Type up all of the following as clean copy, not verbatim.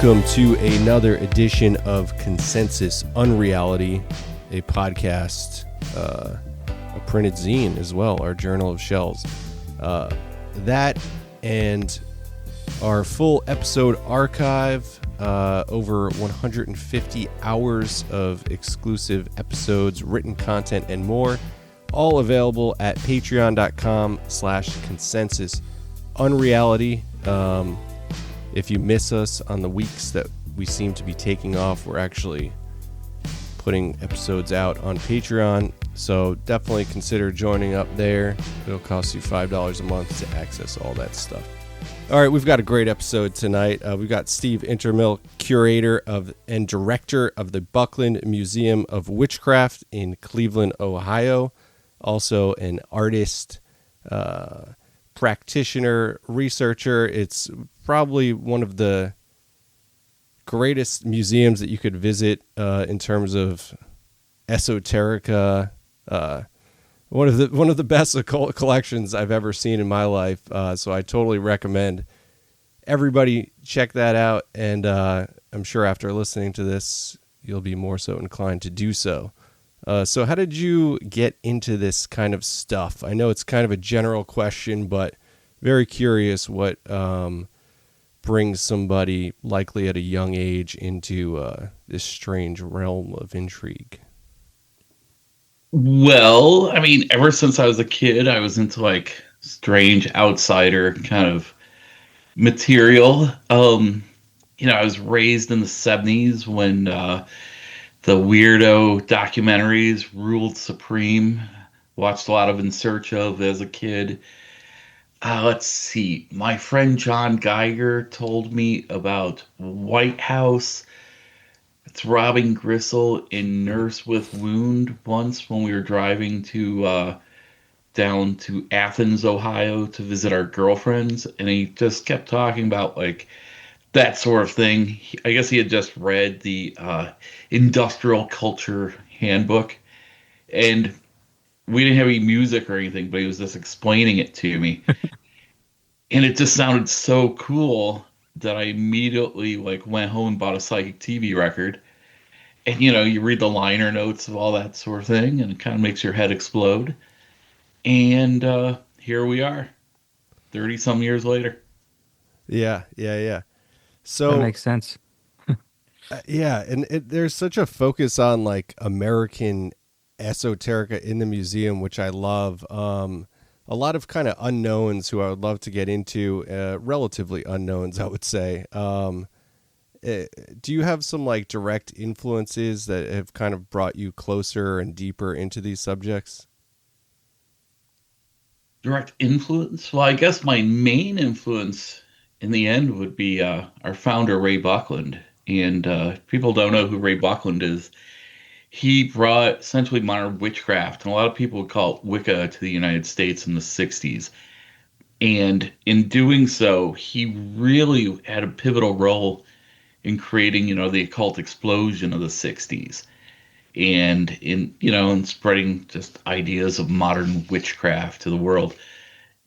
Welcome to another edition of Consensus Unreality, a podcast, a printed zine as well, our Journal of Shells. That and our full episode archive, over 150 hours of exclusive episodes, written content, and more, all available at patreon.com/consensus unreality. If you miss us on the weeks that we seem to be taking off, we're actually putting episodes out on Patreon, so definitely consider joining up there. It'll cost you $5 a month to access all that stuff. All right, we've got a great episode tonight. We've got Steve Intermill, curator and director of the Buckland Museum of Witchcraft in Cleveland, Ohio. Also an artist, practitioner, researcher. It's probably one of the greatest museums that you could visit in terms of esoterica. One of the best occult collections I've ever seen in my life. So I totally recommend everybody check that out. And I'm sure after listening to this, you'll be more so inclined to do so. So how did you get into this kind of stuff? I know it's kind of a general question, but very curious what brings somebody likely at a young age into this strange realm of intrigue. Well, I mean, ever since I was a kid, I was into like strange outsider kind of material. I was raised in the 70s when the weirdo documentaries ruled supreme. Watched a lot of In Search of as a kid. Let's see. My friend John Geiger told me about White House, Throbbing Gristle, and Nurse with Wound once when we were driving down to Athens, Ohio to visit our girlfriends. And he just kept talking about like that sort of thing. I guess he had just read the Industrial Culture Handbook. And we didn't have any music or anything, but he was just explaining it to me. And it just sounded so cool that I immediately went home and bought a psychic TV record. And, you read the liner notes of all that sort of thing, and it kind of makes your head explode. And here we are, 30-some years later. Yeah. So that makes sense. yeah, and there's such a focus on American esoterica in the museum, which I love. A lot of kind of unknowns who I would love to get into, relatively unknowns, I would say. Do you have some direct influences that have kind of brought you closer and deeper into these subjects? Direct influence? Well, I guess my main influence in the end would be our founder, Ray Buckland. And people don't know who Ray Buckland is. He brought essentially modern witchcraft, and a lot of people would call it Wicca, to the United States in the 60s. And in doing so, he really had a pivotal role in creating, the occult explosion of the 60s. And in spreading just ideas of modern witchcraft to the world.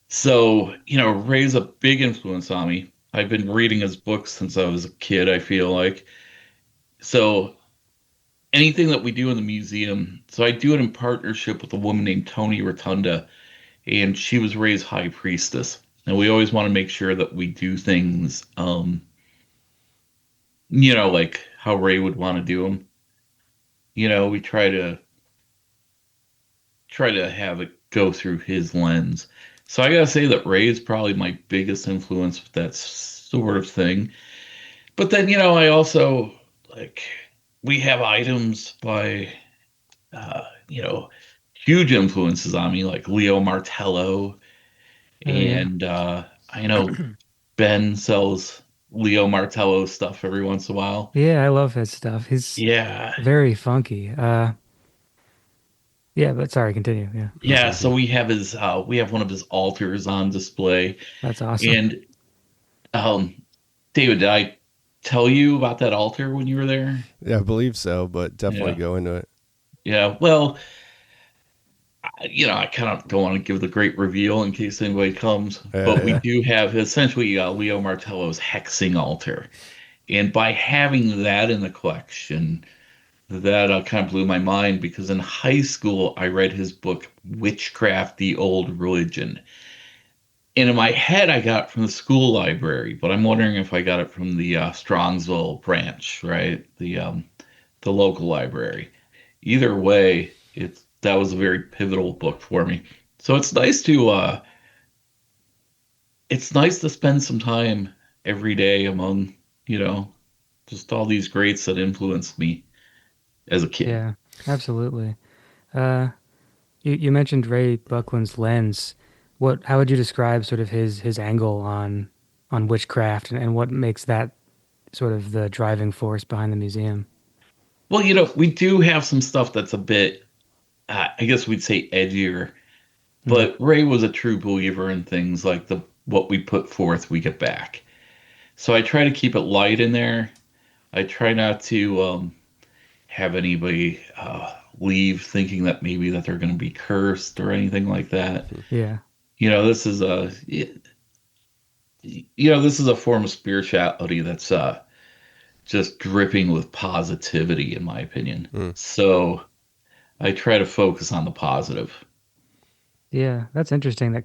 So, Ray's a big influence on me. I've been reading his books since I was a kid, I feel like. So anything that we do in the museum, so I do it in partnership with a woman named Tony Rotunda, and she was Ray's high priestess. And we always want to make sure that we do things, like how Ray would want to do them. We try to have it go through his lens. So I gotta say that Ray is probably my biggest influence with that sort of thing. But then, I also we have items by, huge influences on me, like Leo Martello. And I know Ben sells Leo Martello stuff every once in a while. Yeah, I love his stuff. He's very funky. But sorry, continue. Yeah, so we have one of his altars on display. That's awesome. And David, did I tell you about that altar when you were there? Yeah, I believe so, but definitely go into it. Yeah, well, I kind of don't want to give the great reveal in case anybody comes, but we do have essentially Leo Martello's hexing altar. And by having that in the collection, that kind of blew my mind because in high school I read his book Witchcraft, the Old Religion. And in my head, I got it from the school library, but I'm wondering if I got it from the Strongsville branch, right? The local library. Either way, that was a very pivotal book for me. So it's nice to spend some time every day among, you know, just all these greats that influenced me as a kid. Yeah, absolutely. Uh, you mentioned Ray Buckland's lens. How would you describe sort of his angle on witchcraft and what makes that sort of the driving force behind the museum? Well, we do have some stuff that's a bit, I guess we'd say edgier, Mm, but Ray was a true believer in things like the what we put forth, we get back. So I try to keep it light in there. I try not to have anybody leave thinking that maybe that they're going to be cursed or anything like that. yeah, This is this is a form of spirituality that's just dripping with positivity, in my opinion. Mm. So I try to focus on the positive. yeah. That's interesting.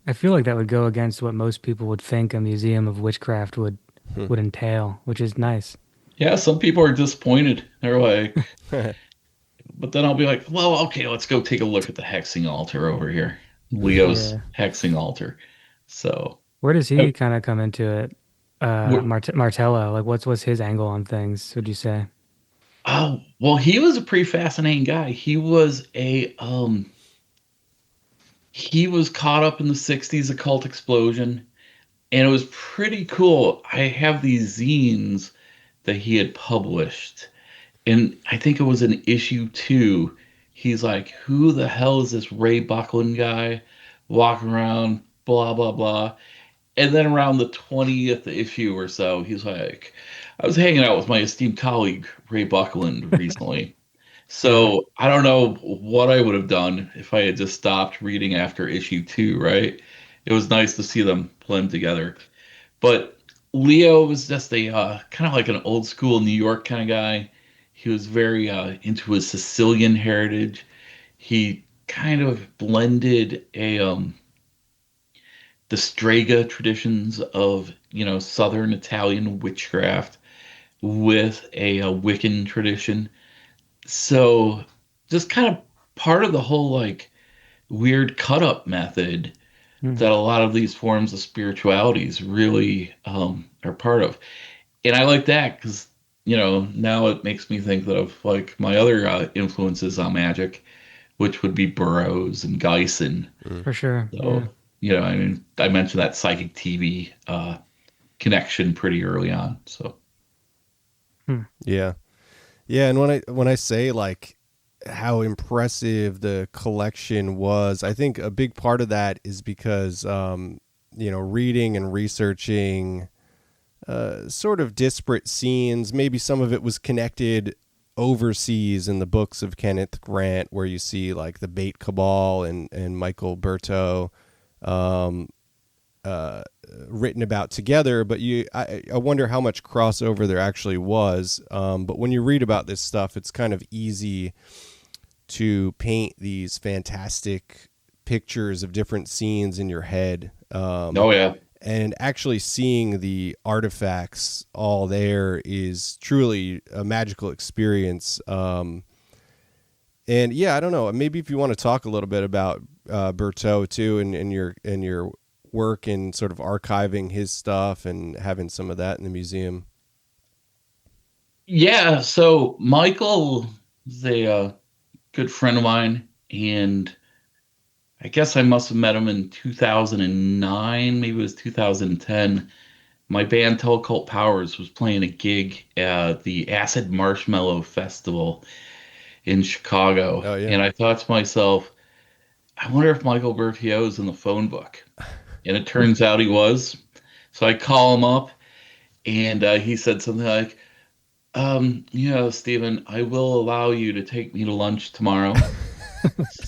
I feel like that would go against what most people would think a museum of witchcraft Hmm. would entail, which is nice. Yeah, some people are disappointed. They're like, but then I'll be like, well, okay, let's go take a look at the hexing altar over here, Leo's Yeah. hexing altar. So, Where does uh, he kind of come into it? Martello, like what's his angle on things, would you say? oh, well, he was a pretty fascinating guy. He was caught up in the 60s occult explosion, and it was pretty cool. I have these zines that he had published, and I think it was in issue 2. He's like, who the hell is this Ray Buckland guy walking around, blah, blah, blah. And then around the 20th issue or so, he's like, I was hanging out with my esteemed colleague, Ray Buckland, recently. Yeah. So I don't know what I would have done if I had just stopped reading after issue 2, right? It was nice to see them blend together. But Leo was just a kind of like an old school New York kind of guy. He was very into his Sicilian heritage. He kind of blended the Strega traditions of Southern Italian witchcraft with a Wiccan tradition. So just kind of part of the whole like weird cut up method Hmm. that a lot of these forms of spiritualities really are part of. And I like that because now it makes me think of like my other influences on magic, which would be Burroughs and Geisen. Mm. For sure. Yeah. So I mean, I mentioned that psychic TV connection pretty early on. So Hmm. Yeah. Yeah, and when I say like how impressive the collection was, I think a big part of that is because reading and researching sort of disparate scenes. Maybe some of it was connected overseas in the books of Kenneth Grant, where you see like the Bait Cabal and Michael Berto um, written about together. But I wonder how much crossover there actually was. But when you read about this stuff, it's kind of easy to paint these fantastic pictures of different scenes in your head. oh yeah. And actually seeing the artifacts all there is truly a magical experience. And yeah, I don't know. Maybe if you want to talk a little bit about Berteau too, and your work in sort of archiving his stuff and having some of that in the museum. Yeah, so Michael is a good friend of mine, and I guess I must have met him in 2009, maybe it was 2010. My band Occult Powers was playing a gig at the Acid Marshmallow Festival in Chicago, Oh yeah. and I thought to myself, I wonder if Michael Bertio is in the phone book. And it turns out he was. So I call him up, and he said something like, Stephen, I will allow you to take me to lunch tomorrow.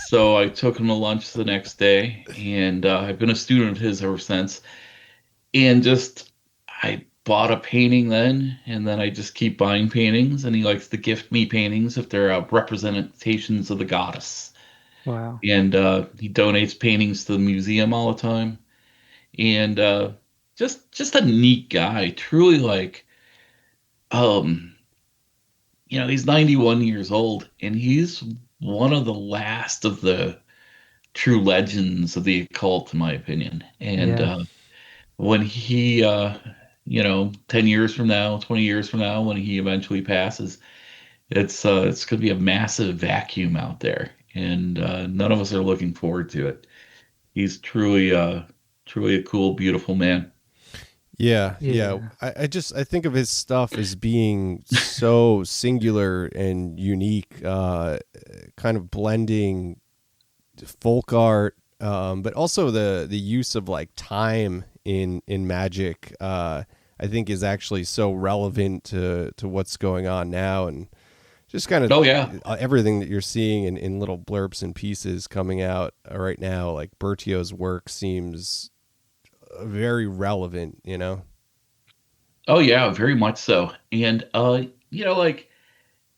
So I took him to lunch the next day, and I've been a student of his ever since. And just, I bought a painting then, and then I just keep buying paintings, and he likes to gift me paintings if they're representations of the goddess. Wow. And he donates paintings to the museum all the time. And just a neat guy, truly like um he's 91 years old, and he's one of the last of the true legends of the occult, in my opinion. And Yeah. when he 10 years from now, 20 years from now, when he eventually passes, it's going to be a massive vacuum out there, and none of us are looking forward to it. He's truly a cool, beautiful man. Yeah, yeah. Yeah. I think of his stuff as being so singular and unique, kind of blending folk art, but also the use of like time in magic. I think is actually so relevant to what's going on now, and just kind of Oh yeah. everything that you're seeing in little blurbs and pieces coming out right now. Like Bertio's work seems very relevant, you know? Oh yeah, very much so. And like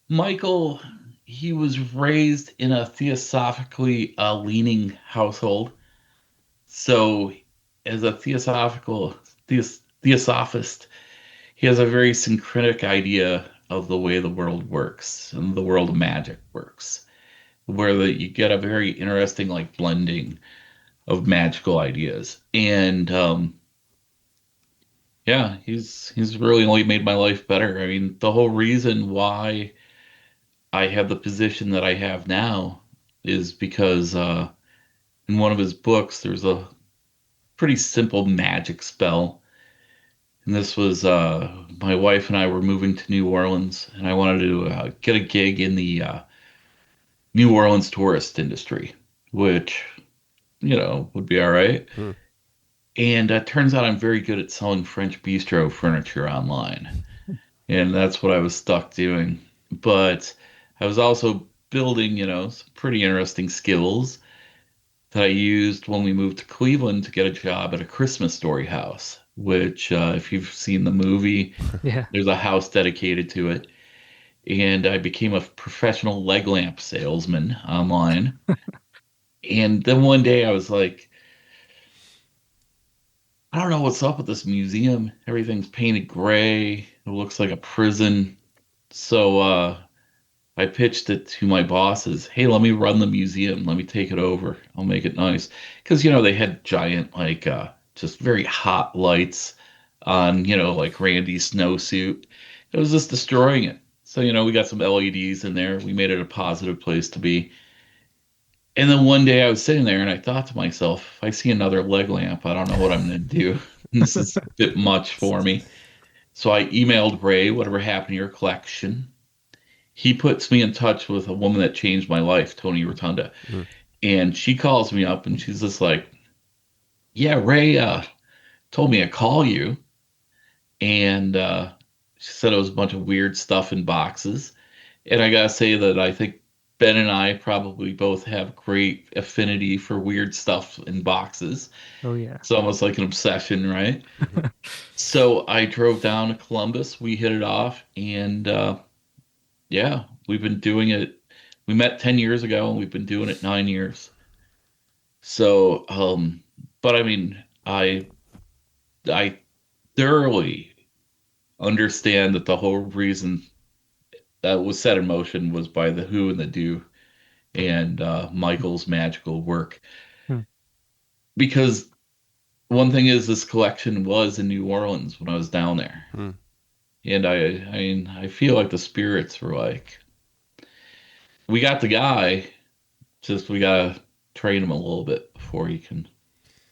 Michael, he was raised in a theosophically leaning household. So as a theosophist, he has a very syncretic idea of the way the world works and the world of magic works, where you get a very interesting like blending of magical ideas. And yeah, he's really only made my life better. I mean, the whole reason why I have the position that I have now is because in one of his books there's a pretty simple magic spell. And this was my wife and I were moving to New Orleans, and I wanted to get a gig in the New Orleans tourist industry, which, would be all right. Hmm. And it turns out I'm very good at selling French bistro furniture online. And that's what I was stuck doing. But I was also building, some pretty interesting skills that I used when we moved to Cleveland to get a job at a Christmas Story house, which, if you've seen the movie, Yeah. there's a house dedicated to it. And I became a professional leg lamp salesman online. And then one day I was like, I don't know what's up with this museum. Everything's painted gray. It looks like a prison. So I pitched it to my bosses. Hey, let me run the museum. Let me take it over. I'll make it nice. Because, they had giant, like, just very hot lights on, like Randy's snowsuit. It was just destroying it. So, we got some LEDs in there. We made it a positive place to be. And then one day I was sitting there and I thought to myself, if I see another leg lamp, I don't know what I'm going to do. This is a bit much for me. So I emailed Ray, whatever happened to your collection? He puts me in touch with a woman that changed my life, Tony Rotunda. Hmm. And she calls me up and she's just like, yeah, Ray told me to call you. And she said it was a bunch of weird stuff in boxes. And I gotta say that I think Ben and I probably both have great affinity for weird stuff in boxes. Oh yeah. It's almost like an obsession, right? Mhm. So I drove down to Columbus. We hit it off, and yeah, we've been doing it. We met 10 years ago, and we've been doing it 9 years. So, but I mean, I thoroughly understand that the whole reason that was set in motion was by the who and the do and Michael's magical work. Hmm. Because one thing is, this collection was in New Orleans when I was down there, Hmm. and I feel like the spirits were like, we got the guy, just we gotta train him a little bit before he can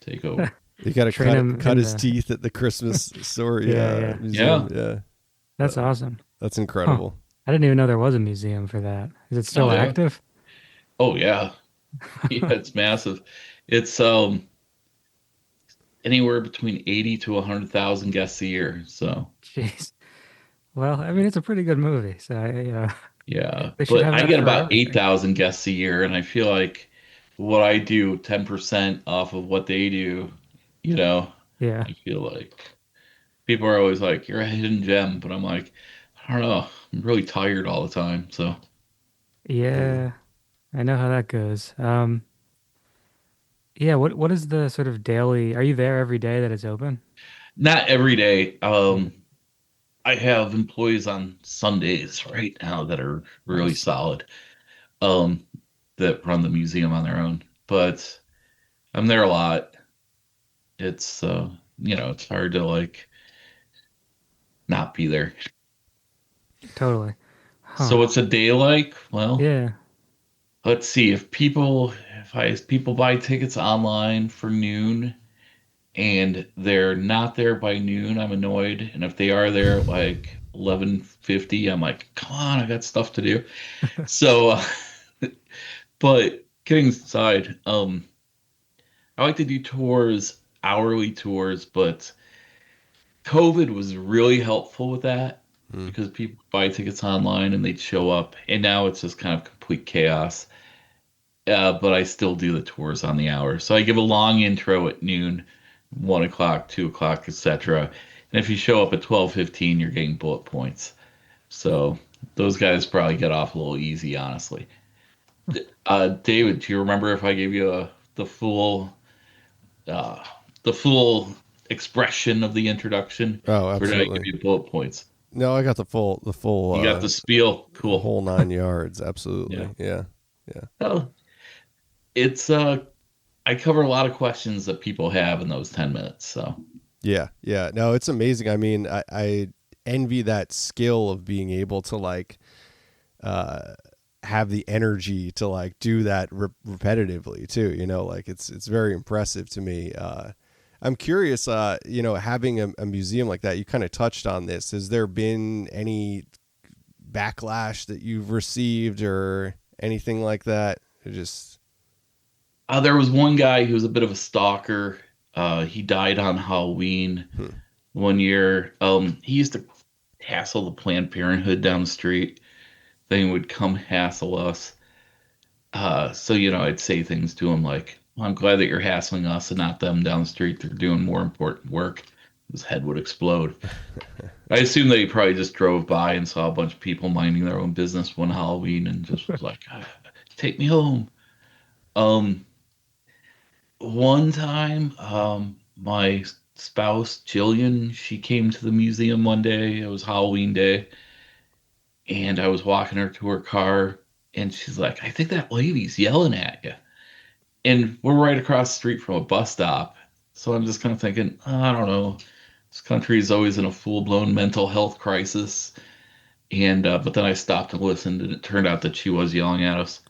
take over. You got to Train him cut in his the. teeth at the Christmas story Yeah, yeah. museum. Yeah. Yeah, That's awesome. that's Huh. incredible. I didn't even know there was a museum for that. Is it Oh still yeah. active? Oh yeah. Yeah, it's massive. It's anywhere between 80 to 100,000 guests a year. So Jeez. Well, I mean, it's a pretty good movie, so yeah, they should but have I that get for about everything. 8,000 guests a year, and I feel like what I do, 10% off of what they do, you know, Yeah. I feel like People are always like, "You're a hidden gem," but I'm like, I don't know. I'm really tired all the time, so Mm. Yeah, I know how that goes. Yeah, what is the sort of daily, are you there every day that it's open? not every day. Mm, I have employees on Sundays right now that are really nice. solid. Um, that run the museum on their own, but I'm there a lot. It's it's hard to like not be there. Totally. So Huh. what's a day like? Well, Yeah. let's see. If people buy tickets online for noon and they're not there by noon, I'm annoyed. And if they are there at like 11:50, I'm like, come on, I got stuff to do. So, but kidding aside, I like to do tours, hourly tours, but COVID was really helpful with that Mm. because people buy tickets online and they'd show up, and now it's just kind of complete chaos. But I still do the tours on the hour. So I give a long intro at noon, 1 o'clock, 2 o'clock, etc. And if you show up at 12:15, you're getting bullet points. So those guys probably get off a little easy, honestly. David, do you remember if I gave you uh, the full expression of the introduction, Oh, or did I give absolutely. you bullet points? No, I got the full You got the spiel. the Cool. whole 9 yards. Yeah. Absolutely. Yeah. Yeah. Oh, it's I cover a lot of questions that people have in those 10 minutes. So Yeah. Yeah. No, it's amazing. I mean, I envy that skill of being able to like uh have the energy to like do that repetitively too, like it's very impressive to me. I'm curious, having a museum like that, you kind of touched on this. Has there been any backlash that you've received or anything like that? It just there was one guy who was a bit of a stalker. He died on Halloween hmm, 1 year. He used to hassle the Planned Parenthood down the street. Then he would come hassle us. So I'd say things to him like, well, "I'm glad that you're hassling us and not them down the street. They're doing more important work." His head would explode. I assume that he probably just drove by and saw a bunch of people minding their own business one Halloween and just was like, "Take me home." Um, One time, my spouse Jillian, she came to the museum one day. It was Halloween day, and I was walking her to her car, and she's like, "I think that lady's yelling at you." And we're right across the street from a bus stop. So I'm just kind of thinking, I don't know. This country is always in a full-blown mental health crisis. And but then I stopped and listened, and it turned out that she was yelling at us.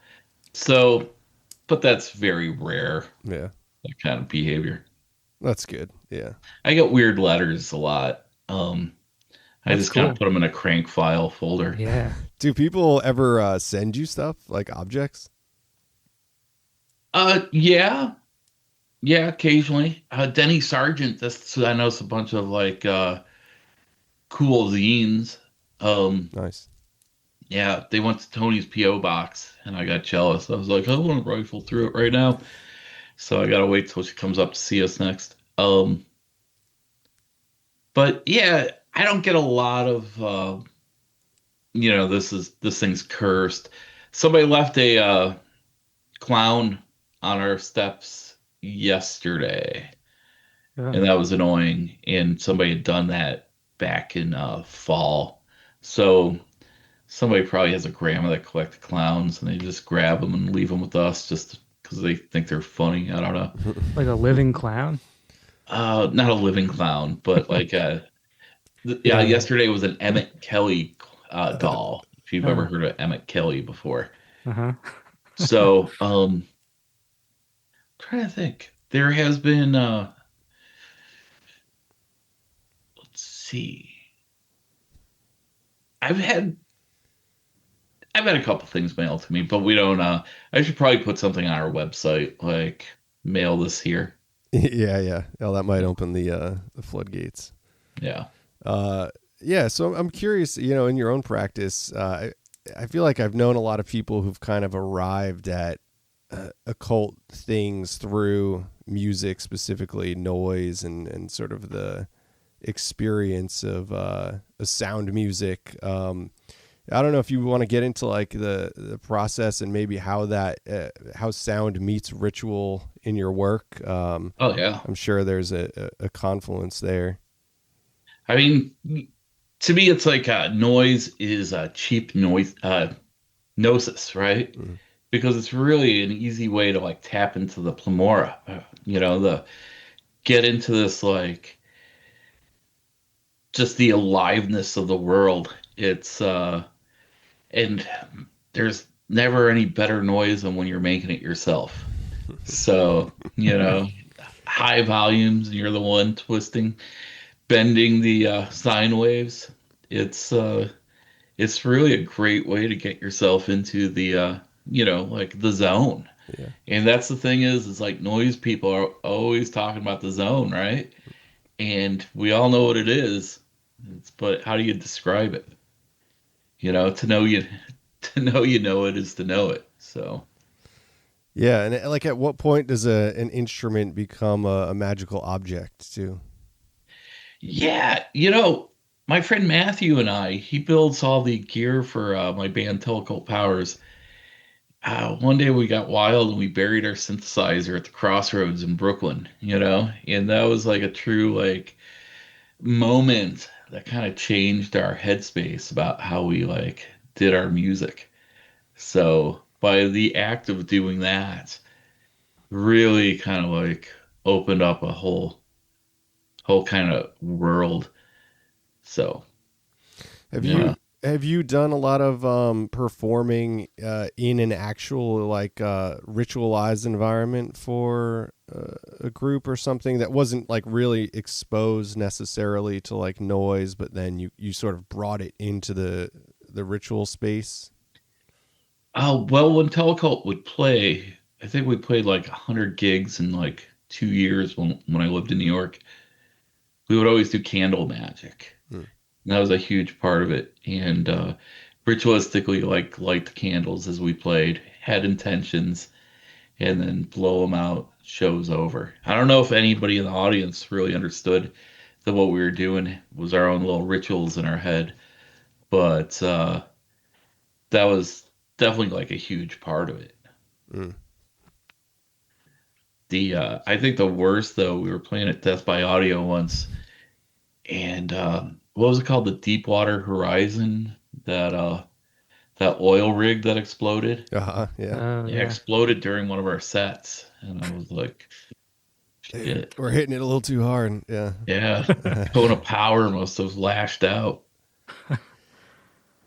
So, but that's very rare, yeah, that kind of behavior. that's good. Yeah. I get weird letters a lot. I That's just kind of cool. put them in a crank file folder. Yeah. Do people ever send you stuff like objects? Yeah, yeah, occasionally. Denny Sargent, that's I know it's a bunch of like cool zines. Um, Nice. Yeah, they went to Tony's P.O. box, and I got jealous. I was like, I want to rifle through it right now. So I gotta wait till she comes up to see us next. But yeah, I don't get a lot of this thing's cursed. Somebody left a clown on our steps yesterday, Yeah. and that was annoying. And somebody had done that back in fall. So somebody probably has a grandma that collects clowns, and they just grab them and leave them with us just because they think they're funny. I don't know. Like a living clown? Not a living clown, but like yeah. Yeah. Yesterday was an Emmett Kelly doll. If you've ever Oh. heard of Emmett Kelly before, Uh-huh. so trying to think. There has been let's see. I've had I've had a couple things mailed to me, but we don't. I should probably put something on our website, like mail this here. Yeah, yeah. Oh, that might open the floodgates. Yeah. Uh, yeah. So I'm curious. In your own practice, I feel like I've known a lot of people who've kind of arrived at occult things through music, specifically noise and sort of the experience of sound music. I don't know if you want to get into like the process and maybe how that how sound meets ritual in your work. Oh yeah. I'm sure there's a confluence there. I mean, to me, it's like noise is a cheap noise gnosis, right? Mm. Because it's really an easy way to like tap into the plamora, the get into this like just the aliveness of the world. It's and there's never any better noise than when you're making it yourself. So, high volumes, and you're the one twisting, bending the sine waves. It's it's really a great way to get yourself into the like the zone. Yeah. And that's the thing is like noise people are always talking about the zone, right? And we all know what it is. But how do you describe it? To know you to know you know it is to know it. So Yeah, and like, at what point does an instrument become a magical object too? yeah, my friend Matthew and he builds all the gear for my band Occult Powers. One day we got wild and we buried our synthesizer at the crossroads in Brooklyn, and that was like a true like moment that kind of changed our headspace about how we like did our music. So by the act of doing that, really kind of like opened up a whole kind of world. So Have yeah. you done a lot of performing in an actual like ritualized environment for a group or something that wasn't like really exposed necessarily to like noise, but then you sort of brought it into the ritual space? Oh, well, when Telecult would play, I think we played like 100 gigs in like 2 years when I lived in New York. We would always do candle magic. Hmm. And that was a huge part of it. And ritualistically, like light the candles as we played, had intentions, and then blow them out. Show's over. I don't know if anybody in the audience really understood that what we were doing was our own little rituals in our head, but that was definitely like a huge part of it. Mm. The I think the worst though, we were playing at Death by Audio once, and what was it called? The Deepwater Horizon, that oil rig that exploded. Yeah. Oh It yeah. exploded during one of our sets, and I was like, Hey, shit. we're hitting it a little too hard. Yeah. Yeah, cone of power must have lashed out.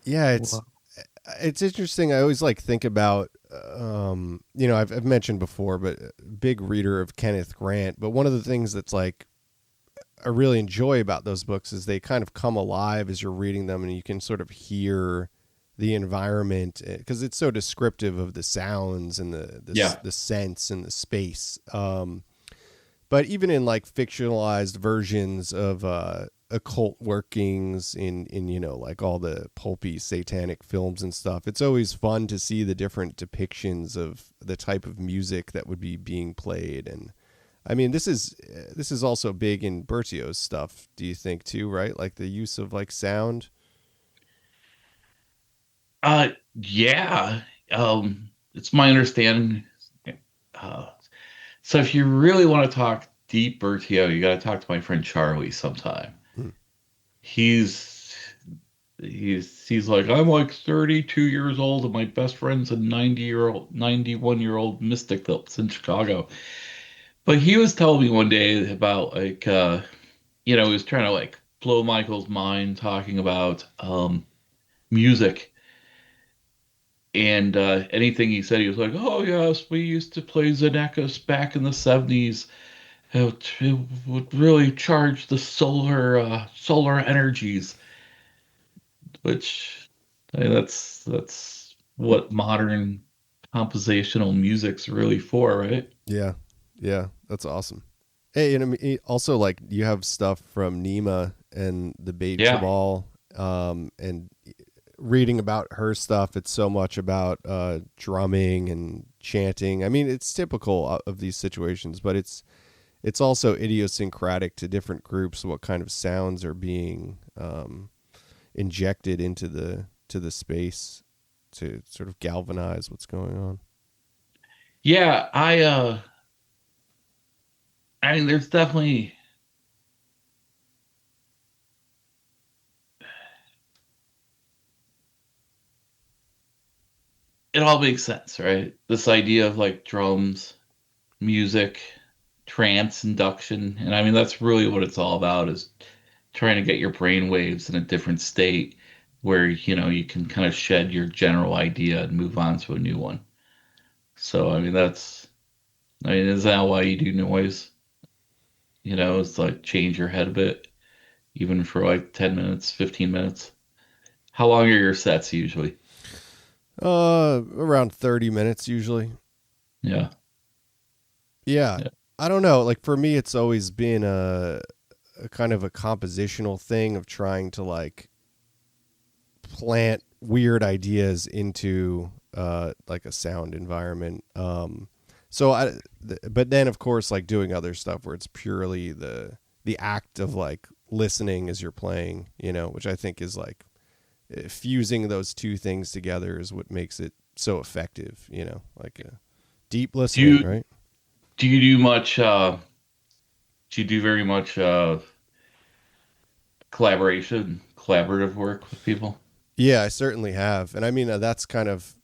Yeah, Well, it's interesting. I always like think about, I've mentioned before, but big reader of Kenneth Grant. But one of the things that's like I really enjoy about those books is they kind of come alive as you're reading them, and you can sort of hear the environment because it's so descriptive of the sounds and Yeah. the sense and the space. But even in like fictionalized versions of occult workings in like all the pulpy satanic films and stuff, it's always fun to see the different depictions of the type of music that would be being played. And I mean, this is also big in Bertio's stuff, do you think too, right? Like the use of like sound. Yeah. It's my understanding. Uh, so if you really want to talk deep Bertio, you got to talk to my friend Charlie sometime. Hmm. He's he's like, I'm like 32 years old and my best friend's a 91-year-old mystic that's in Chicago. But he was telling me one day about like he was trying to like blow Michael's mind talking about music. And anything he said, he was like, "Oh yes, we used to play Xenakis back in the '70s. It would really charge the solar energies." Which that's what modern compositional music's really for, right? Yeah, yeah, that's awesome. Hey, and I mean, also like you have stuff from Nima and the Beit Yeah, Cabal, and reading about her stuff, it's so much about drumming and chanting. I mean, it's typical of these situations, but it's it's also idiosyncratic to different groups what kind of sounds are being injected into the space to sort of galvanize what's going on. Yeah, I mean, there's definitely it all makes sense, right? This idea of like drums, music, trance induction, and I mean that's really what it's all about is trying to get your brain waves in a different state where you can kind of shed your general idea and move on to a new one. So I mean, is that why you do noise? It's like change your head a bit, even for like 10 minutes, 15 minutes. How long are your sets usually? Around 30 minutes usually. Yeah. Yeah. Yeah. I don't know. Like for me, it's always been a kind of a compositional thing of trying to like plant weird ideas into like a sound environment. But then of course like doing other stuff where it's purely the act of like listening as you're playing, which I think is like fusing those two things together is what makes it so effective, like deep Do listening, you right? do you do much do you do very much collaborative work with people? Yeah, I certainly have. And I mean, that's kind of,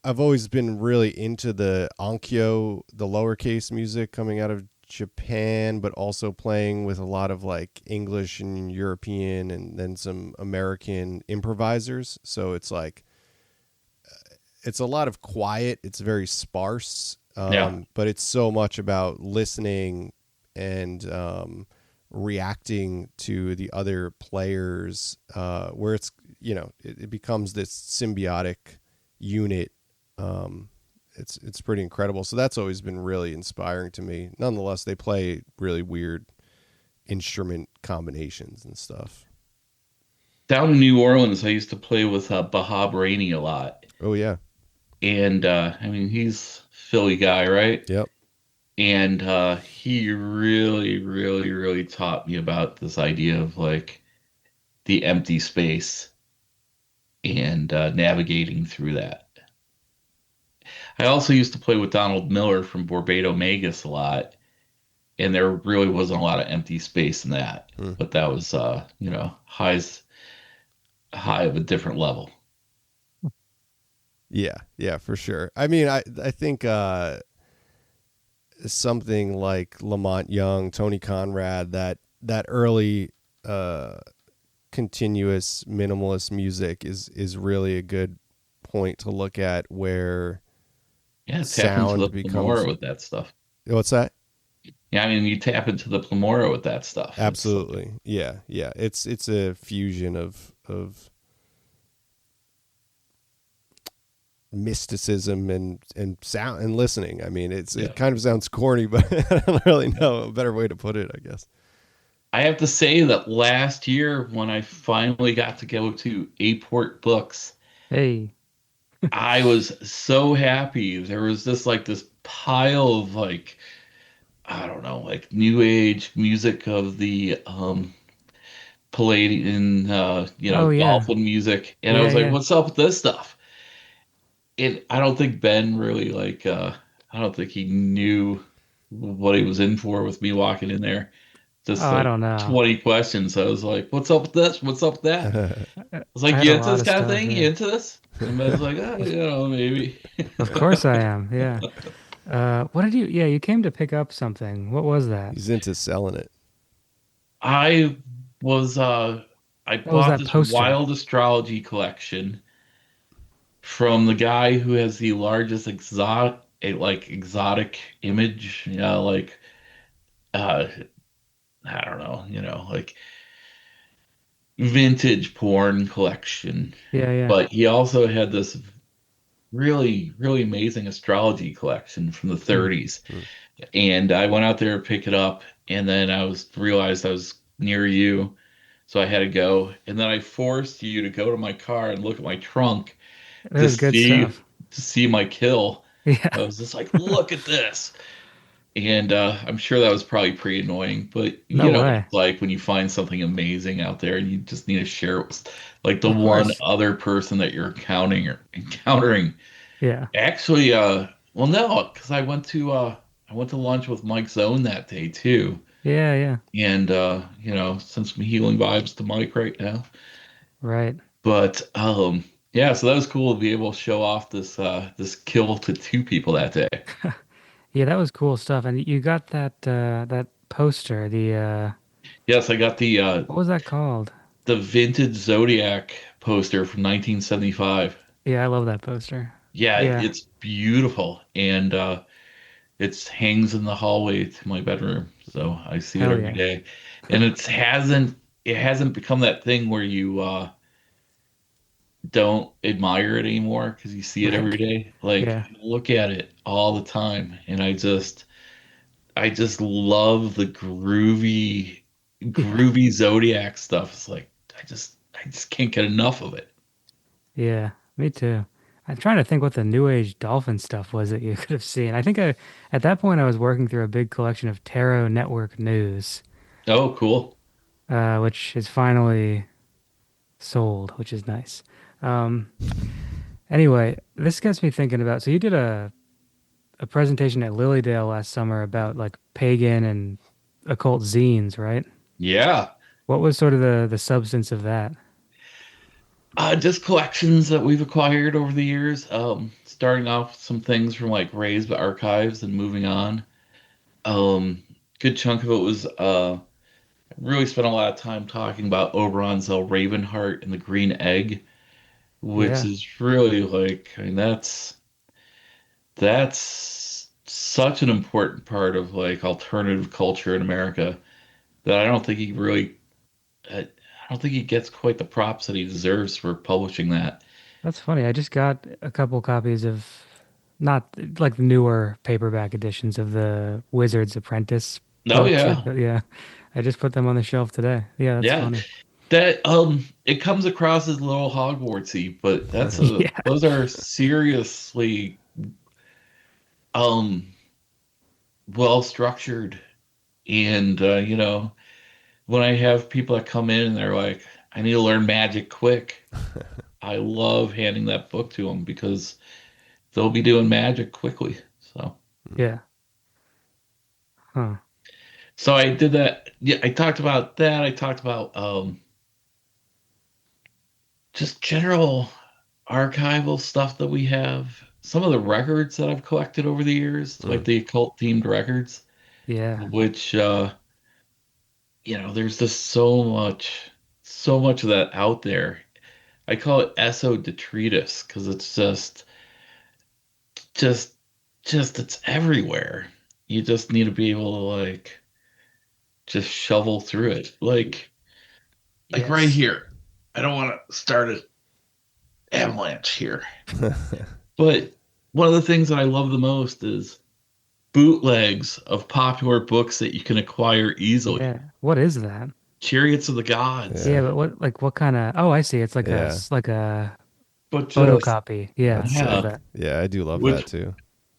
I've always been really into the Onkyo, the lowercase music coming out of Japan, but also playing with a lot of like English and European and then some American improvisers. So it's like, it's a lot of quiet. It's very sparse, Yeah. but it's so much about listening and reacting to the other players, where it becomes this symbiotic unit. It's pretty incredible. So that's always been really inspiring to me. Nonetheless, they play really weird instrument combinations and stuff. Down in New Orleans, I used to play with Bahab Rainey a lot. Oh yeah, And I mean, he's a Philly guy, right? yep, And he really, really, really taught me about this idea of like the empty space and navigating through that. I also used to play with Donald Miller from Borbedo Magus a lot, and there really wasn't a lot of empty space in that. hmm. But that was, high of a different level. Yeah, yeah, for sure. I mean, I think something like Lamont Young, Tony Conrad, that early uh, continuous minimalist music is really a good point to look at where Yeah, tap into the sound Plamora becomes. with that stuff. What's that? Yeah, I mean, you tap into the Plamora with that stuff. It's like, Absolutely, yeah, yeah. It's a fusion of mysticism and sound and listening. I mean, yeah. it kind of sounds corny, but I don't really know a better way to put it, I guess. I have to say that last year, when I finally got to go to Aport Books, Hey. I was so happy. There was this pile of like, I don't know, like new age music of the Palladian, Oh yeah. dolphin music, and I Yeah, was like, yeah. "What's up with this stuff?" And I don't think Ben really like. I don't think he knew what he was in for with me walking in there. Oh, Just I like don't know. 20 questions. I was like, "What's up with this? What's up with that?" I, I was I like, had "You a into lot this of kind of stuff, thing? You yeah. into this?" And Ben's like, maybe." Of course I am. Yeah. What did you yeah, you came to pick up something. What was that? He's into selling it. I was I What was bought that this poster? wild astrology collection from the guy who has the largest exotic image, uh I don't know, like vintage porn collection. Yeah, yeah. But he also had this really, really amazing astrology collection from the Hmm. 30s. Hmm. And I went out there to pick it up, and then realized I was near you, so I had to go. And then I forced you to go to my car and look at my trunk It to was good see stuff. to see my kill. I Yeah. was just like, look at this. And I'm sure that was probably pretty annoying, but No you know what way. it's like when you find something amazing out there and you just need to share it with like the Of one course. other person that you're encountering. Yeah. Actually, well, no, because I went to lunch with Mike Zone that day too, Yeah, yeah. and you know, send some healing vibes to Mike right now. Right. But yeah, so that was cool to be able to show off this kill to two people that day. Yeah, that was cool stuff. And you got that poster, Yes, I got what was that called? the vintage Zodiac poster from 1975. Yeah, I love that poster. Yeah, Yeah. it's beautiful, and it hangs in the hallway to my bedroom, so I see it Hell every yeah. day. And it hasn't become that thing where you don't admire it anymore because you see it every Right. day. Like Yeah. I look at it all the time, and I just love the Yeah. groovy Zodiac stuff. It's like I just can't get enough of it. Yeah. Me too. I'm trying to think what the New Age dolphin stuff was that you could have seen. I think at that point I was working through a big collection of Tarot Network news, Oh, cool. which is finally sold, which is nice. Um, anyway, this gets me thinking about, so you did a presentation at Lilydale last summer about like pagan and occult zines, right? Yeah. What was sort of the substance of that? Just collections that we've acquired over the years. Starting off with some things from like Raised Archives and moving on. Um, Good chunk of it was really spent a lot of time talking about Oberon's Ravenheart and the Green Egg, which Yeah, is really like, I mean, that's such an important part of like alternative culture in America that I don't think he gets quite the props that he deserves for publishing that. that's funny. I just got a couple copies of not like the newer paperback editions of the Wizard's Apprentice Oh books. yeah. Yeah, I just put them on the shelf today. Yeah, that's Yeah, funny. that it comes across as a little Hogwartsy, but Yeah, those are seriously um well structured. And you know, when I have people that come in and they're like, I need to learn magic quick, I love handing that book to them because they'll be doing magic quickly. So yeah. Huh. so I did that. Yeah, I talked about that. I talked about just general archival stuff that we have. Some of the records that I've collected over the years, like Mm. the occult themed records, Yeah, which you know, there's just so much of that out there. I call it esodetritus because it's just just it's everywhere. You just need to be able to like just shovel through it. Like right yes. here. I don't want to start an avalanche here. But one of the things that I love the most is bootlegs of popular books that you can acquire easily. Yeah. What is that? Chariots of the Gods. Yeah, Yeah, but what kind of? Oh, I see. It's like yeah, like a But just, photocopy. Yeah, that's of yeah, sick. that. Yeah, I do love that which too.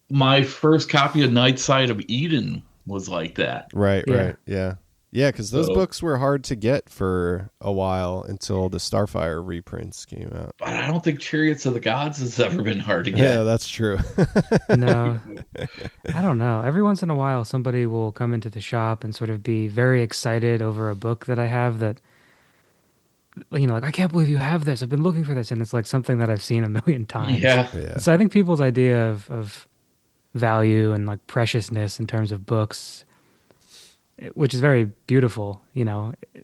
my first copy of Night Side of Eden was like that. Right, Yeah. right, yeah, yeah. Because those So, books were hard to get for a while until the Starfire reprints came out. but I don't think Chariots of the Gods has ever been hard to Yeah, get. that's true. No, I don't know. Every once in a while, somebody will come into the shop and sort of be very excited over a book that I have that, like, I can't believe you have this. I've been looking for this. And it's like something that I've seen a million times. Yeah, And Yeah, so I think people's idea of value and like preciousness in terms of books, which is very beautiful,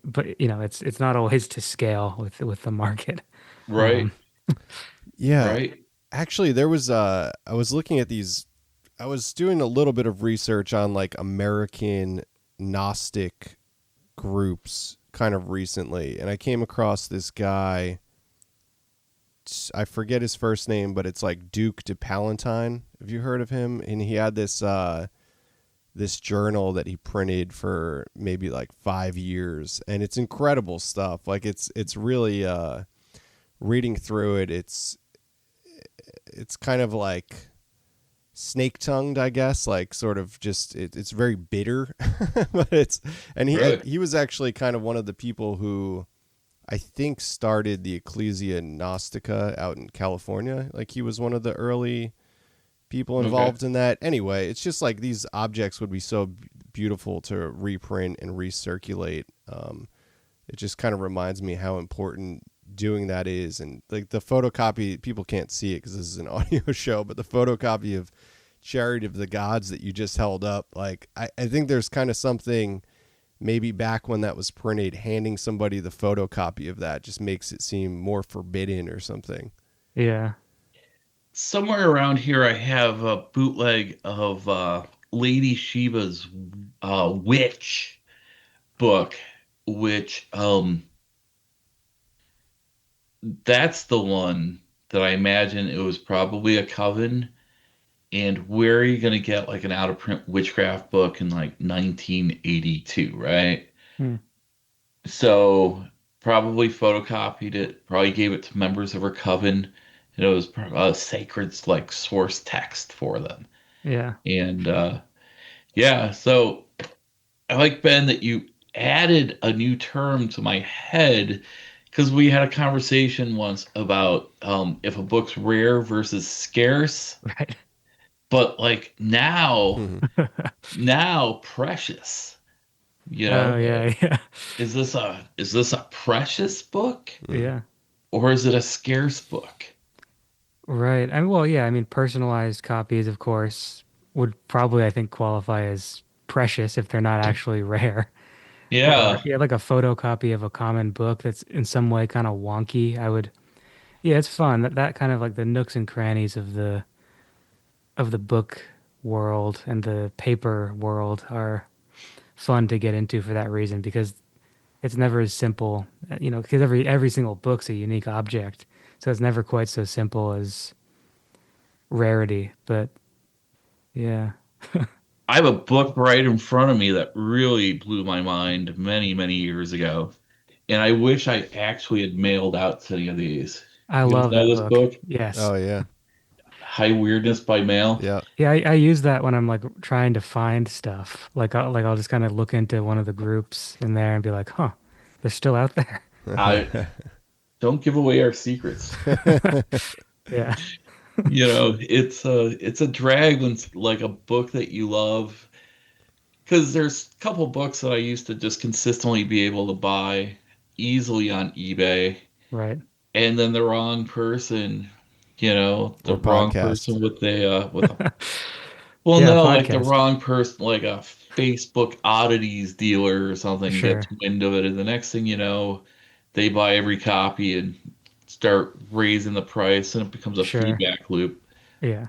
but it's not always to scale with the market. right, Um, yeah. right. Actually, there was I was looking at these. I was doing a little bit of research on like American Gnostic groups kind of recently, and I came across this guy. I forget his first name, but it's like Duke de Palatine. Have you heard of him? And he had this journal that he printed for maybe like 5 years, and it's incredible stuff. Like it's really reading through it. It's kind of like snake-tongued, I guess, like sort of just it's very bitter. But it's and Really? he was actually kind of one of the people who I think started the Ecclesia Gnostica out in California. Like he was one of the early people Okay. involved in that. Anyway, it's just like these objects would be so beautiful to reprint and recirculate. It just kind of reminds me how important doing that is. And like the photocopy, people can't see it because this is an audio show, but the photocopy of Chariot of the Gods that you just held up, like I think there's kind of something maybe back when that was printed, handing somebody the photocopy of that just makes it seem more forbidden or something. Yeah. Somewhere around here, I have a bootleg of Lady Shiva's Witch book, which that's the one that I imagine it was probably a coven. And where are you going to get like an out of print witchcraft book in like 1982, right? Hmm. So probably photocopied it, probably gave it to members of her coven, and it was a sacred like source text for them. Yeah. And yeah, so I like Ben that you added a new term to my head because we had a conversation once about if a book's rare versus scarce, Right. but like Mhm. now precious, you Oh know? yeah, yeah. Is this a precious book Mhm. Yeah. or is it a scarce book? Right. I mean, well, yeah, I mean personalized copies of course would probably I think qualify as precious if they're not actually rare. Or Yeah, yeah, like a photocopy of a common book that's in some way kind of wonky. I would yeah, it's fun. That kind of like the nooks and crannies of the book world and the paper world are fun to get into for that reason because it's never as simple, because every single book's a unique object. So it's never quite so simple as rarity, but yeah. I have a book right in front of me that really blew my mind many, many years ago. And I wish I actually had mailed out any of these. I You guys love know that this book. book? Yes. Oh yeah. High Weirdness by Mail. Yeah. Yeah, I use that when I'm like trying to find stuff. I'll just kind of look into one of the groups in there and be like, "Huh, they're still out there." I don't give away our secrets. Yeah. It's a drag when it's like a book that you love because there's a couple books that I used to just consistently be able to buy easily on eBay, Right. and then the wrong person, the Or wrong podcast. person with a well, Yeah, no, like the podcast. wrong person, like a Facebook oddities dealer or something gets Sure. wind of it, and the next thing you know, they buy every copy and start raising the price, and it becomes a Sure. feedback loop. Yeah.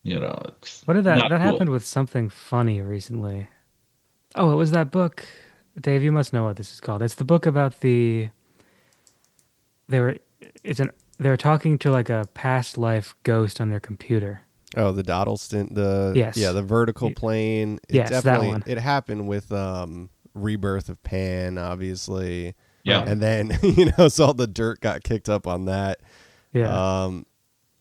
It's What did that not that cool. happened with something funny recently? Oh, it was that book. Dave, you must know what this is called. It's the book about they were it's an they were talking to like a past life ghost on their computer. Oh, the Doddleston, Yes. the vertical Y- plane. It Yes, that definitely one. it happened with Rebirth of Pan, obviously, Yeah. Right. and then so all the dirt got kicked up on that. Yeah. Um,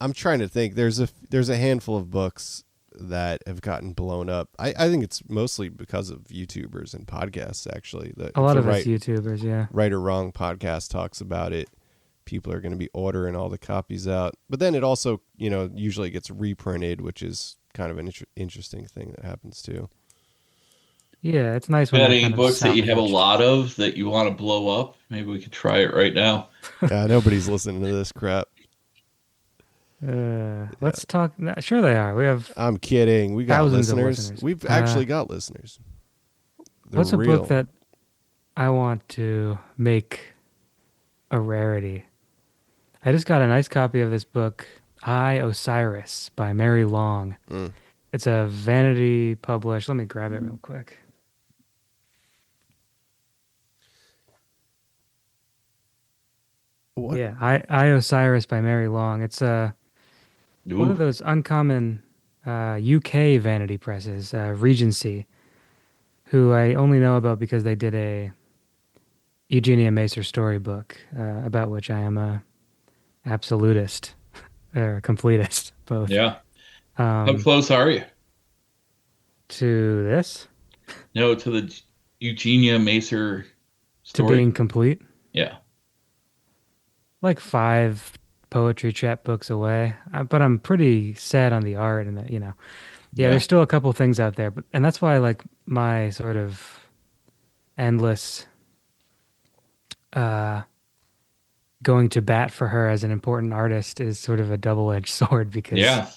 I'm trying to think. There's a handful of books that have gotten blown up. I think it's mostly because of YouTubers and podcasts. Actually, that A if lot the of it's YouTubers, yeah. right or wrong podcast talks about it, people are going to be ordering all the copies out. But then it also, usually gets reprinted, which is kind of an interesting thing that happens too. Yeah, it's nice when Got they're any kind of books that you have a salvaged. lot of that you want to blow up? Maybe we could try it right now. Yeah, nobody's listening to this crap. Let's talk. Sure, they are. We have I'm kidding. We got thousands of listeners. listeners. We've actually got listeners. They're What's a book real. that I want to make a rarity? I just got a nice copy of this book, I, Osiris by Mary Long. Mm. It's a vanity published. Let me grab it real quick. What? Yeah, I, Osiris by Mary Long. It's one of Ooh, those uncommon UK vanity presses, Regency, who I only know about because they did a Eugenia Macer storybook, about which I am a absolutist or completist, both. yeah. How um, close are you? to this, No, to the Eugenia Macer to story? being complete. Yeah. Like five poetry chapbooks away, but I'm pretty sad on the art and the, yeah, Yeah. there's still a couple things out there, but and that's why like my sort of endless uh going to bat for her as an important artist is sort of a double-edged sword because Yeah.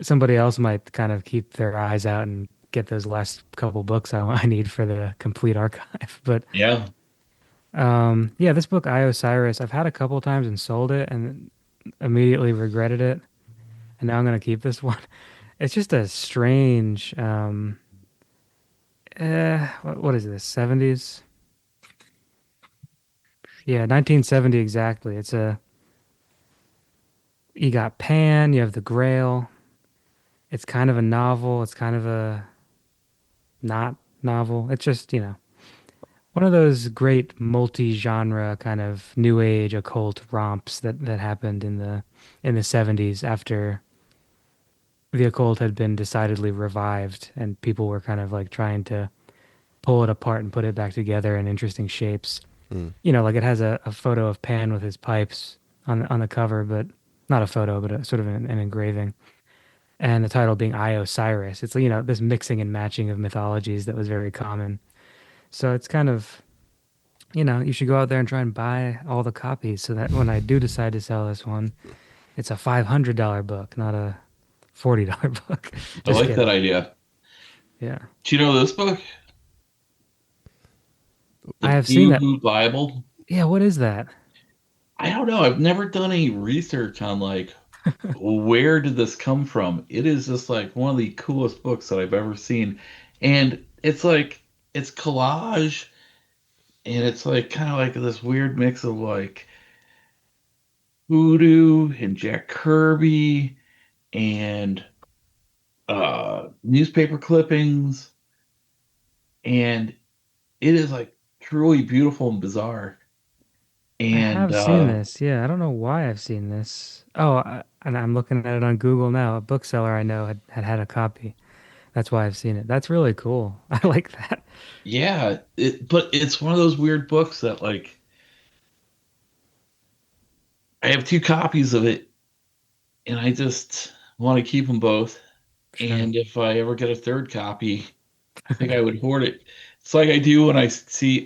somebody else might kind of keep their eyes out and get those last couple books I need for the complete archive. But Yeah. yeah, this book, I, Osiris, I've had a couple times and sold it and immediately regretted it. And now I'm going to keep this one. It's just a strange, what is this, 70s? Yeah, 1970 exactly. You got Pan, you have the Grail. It's kind of a novel. It's kind of a not novel. It's just, one of those great multi-genre kind of new age occult romps that happened in the 70s after the occult had been decidedly revived and people were kind of like trying to pull it apart and put it back together in interesting shapes. Hmm. Like it has a photo of Pan with his pipes on the cover, but not a photo, but a sort of an engraving. And the title being I, Osiris. It's this mixing and matching of mythologies that was very common. So it's kind of you should go out there and try and buy all the copies so that when I do decide to sell this one, it's a $500 book, not a $40 book. I Just like that kidding. idea. Yeah. Do you know this book? The I have seen that. Boo Bible? Yeah, what is that? I don't know. I've never done any research on like where did this come from? It is just like one of the coolest books that I've ever seen. And it's like it's collage and it's like kind of like this weird mix of like voodoo and Jack Kirby and newspaper clippings and it is like truly beautiful and bizarre. I And have seen this. Yeah, I don't know why I've seen this. Oh, and I'm looking at it on Google now. A bookseller I know had a copy. That's why I've seen it. That's really cool. I like that. yeah, but it's one of those weird books that like I have two copies of it and I just want to keep them both. Sure. And if I ever get a third copy, I think I would hoard it. It's like I do when I see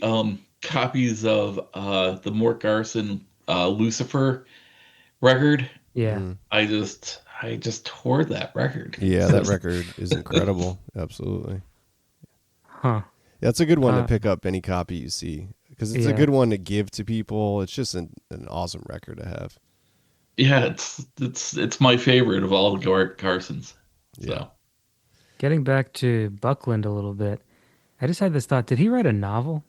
copies of the Mort Garson Lucifer record. Yeah. Hmm. I just hoard that record. Yeah, that record is incredible. Absolutely. Huh. That's a good one to Uh, pick up any copy you see because it's a yeah. good one to give to people. It's just an awesome record to have. Yeah, it's my favorite of all the Carsons. Yeah. So Getting back to Buckland a little bit, I just had this thought. Did he write a novel?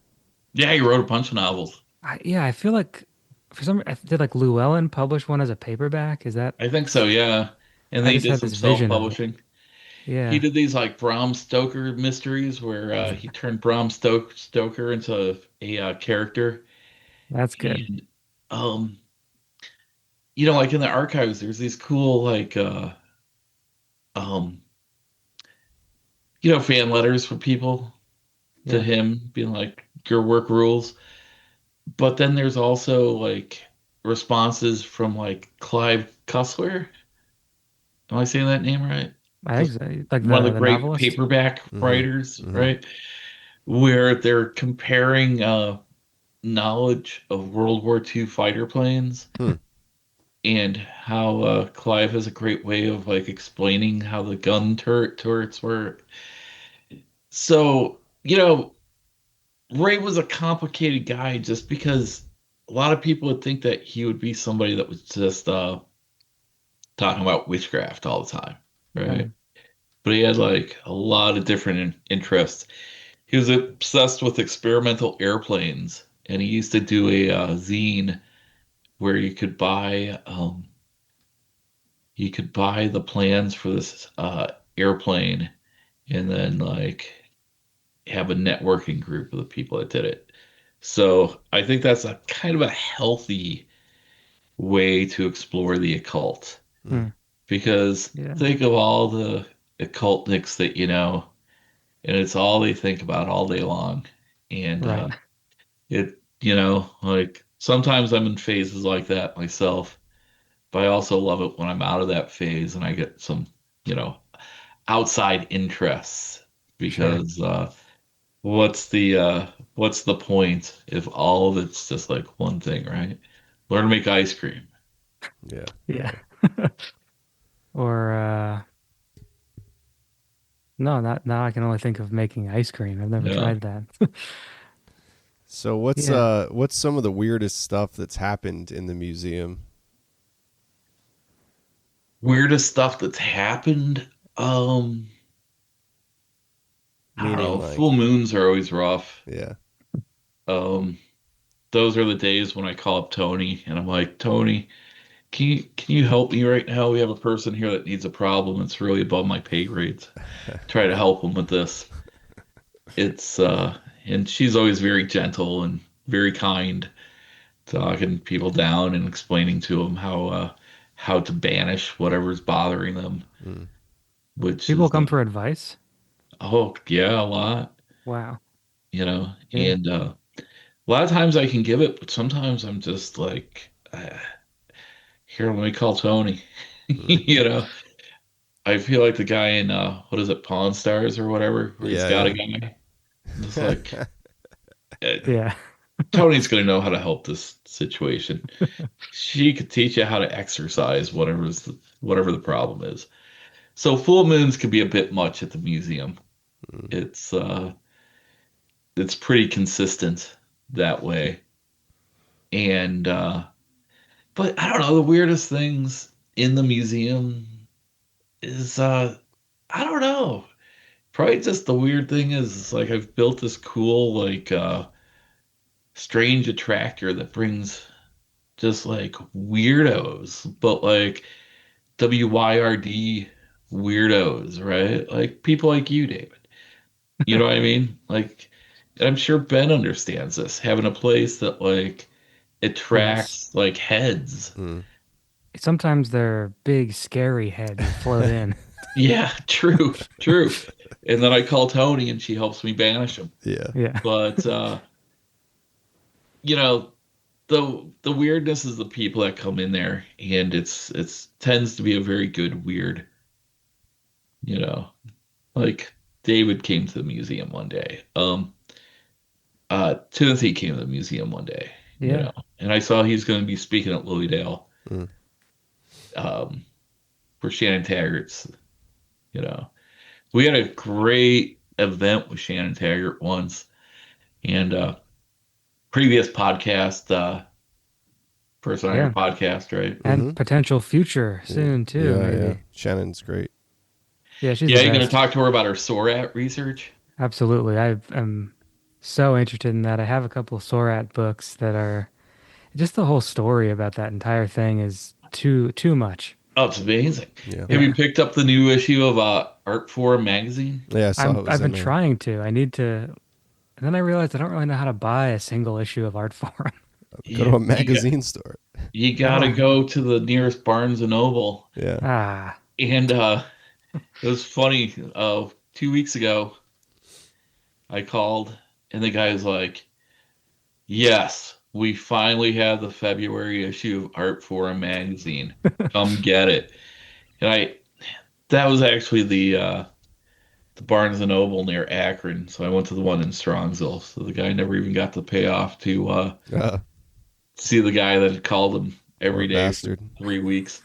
yeah, he wrote a bunch of novels. Yeah, I feel like for some, did like Llewellyn publish one as a paperback? Is that, I think so, yeah. And I then he just did had some this vision of it. self-publishing. He Yeah, did these like Bram Stoker mysteries where he turned Stoker into a character. that's good. And um, like in the archives, there's these cool like um, fan letters from people to Yeah. him being like, "Your work rules." But then there's also like responses from like Clive Cussler. Am I saying that name right? I think so. Like One of the the great novelist? paperback Mm-hmm. writers, Mm-hmm. right? Where they're comparing knowledge of World War II fighter planes Hmm. and how Clive has a great way of like explaining how the gun turrets were. So, Ray was a complicated guy just because a lot of people would think that he would be somebody that was just talking about witchcraft all the time, Right. right? But he had like a lot of different interests. He was obsessed with experimental airplanes, and he used to do a zine where you could buy the plans for this airplane, and then like have a networking group of the people that did it. So I think that's a kind of a healthy way to explore the occult. Hmm. Hmm. because Yeah. think of all the occultniks that you know, and it's all they think about all day long. And Right. like sometimes I'm in phases like that myself, but I also love it when I'm out of that phase and I get some, you know, outside interests Sure. because what's the point if all of it's just like one thing, right? Learn to make ice cream. Yeah. Yeah. Or no, not now I can only think of making ice cream. I've never Yeah. tried that. So Yeah. what's some of the weirdest stuff that's happened in the museum? Weirdest stuff that's happened. Um, I don't Meaning know. Full like, moons are always rough. yeah. Um, those are the days when I call up Tony and I'm like, Tony, can you help me right now? We have a person here that needs a problem. It's really above my pay grades. Try to help them with this. It's and she's always very gentle and very kind, talking people down and explaining to them how to banish whatever's bothering them, Mm. which People is come for advice. oh yeah, a lot, Wow. Yeah. and a lot of times I can give it, but sometimes I'm just like, here, let me call Tony. Mm. You know, I feel like the guy in what is it, Pawn Stars or whatever, where he's got a Yeah, guy. It's like eh, Yeah. Tony's gonna know how to help this situation. She could teach you how to exercise whatever the problem is. So full moons can be a bit much at the museum. Mm. It's it's pretty consistent that way. And but I don't know, the weirdest things in the museum is I don't know. Probably just the weird thing is like I've built this cool like strange attractor that brings just like weirdos, but like WYRD weirdos, right? Like people like you, David. You know what I mean? Like, and I'm sure Ben understands this, having a place that like Yes. attracts like heads. Mm. Sometimes they're big, scary heads that float in. Yeah, true, true. And then I call Tony and she helps me banish them. Yeah. Yeah. But you know, the weirdness is the people that come in there and it's tends to be a very good weird, you know. Like David came to the museum one day. Timothy came to the museum one day, Yeah. and I saw he's going to be speaking at Louisdale, Mm. um, for Shannon Taggart's, you know. We had a great event with Shannon Taggart once, and previous podcast, person on your Yeah. podcast, right? And Mm-hmm. potential future Yeah. soon too, Yeah, yeah. maybe. Shannon's great. Yeah, she's the Yeah, you going to best. talk to her about her Sorat research? Absolutely. I am so interested in that. I have a couple Sorat books that are just the whole story about that entire thing is too much. Oh, it's amazing. Yeah. Have you Yeah. picked up the new issue of Art Forum magazine? Yeah, I saw it was I've been in there. trying to. I need to, and then I realized I don't really know how to buy a single issue of Art Forum. Go to You, a magazine store. you got to Oh. go to the nearest Barnes and Noble. Yeah. Ah. And it was funny. 2 weeks ago, I called, and the guy was like, "Yes, we finally have the February issue of Art Forum magazine. Come get it." And that was actually the Barnes and Noble near Akron, so I went to the one in Strongsville. So the guy never even got the payoff to Uh, see the guy that had called him poor every day for bastard. 3 weeks.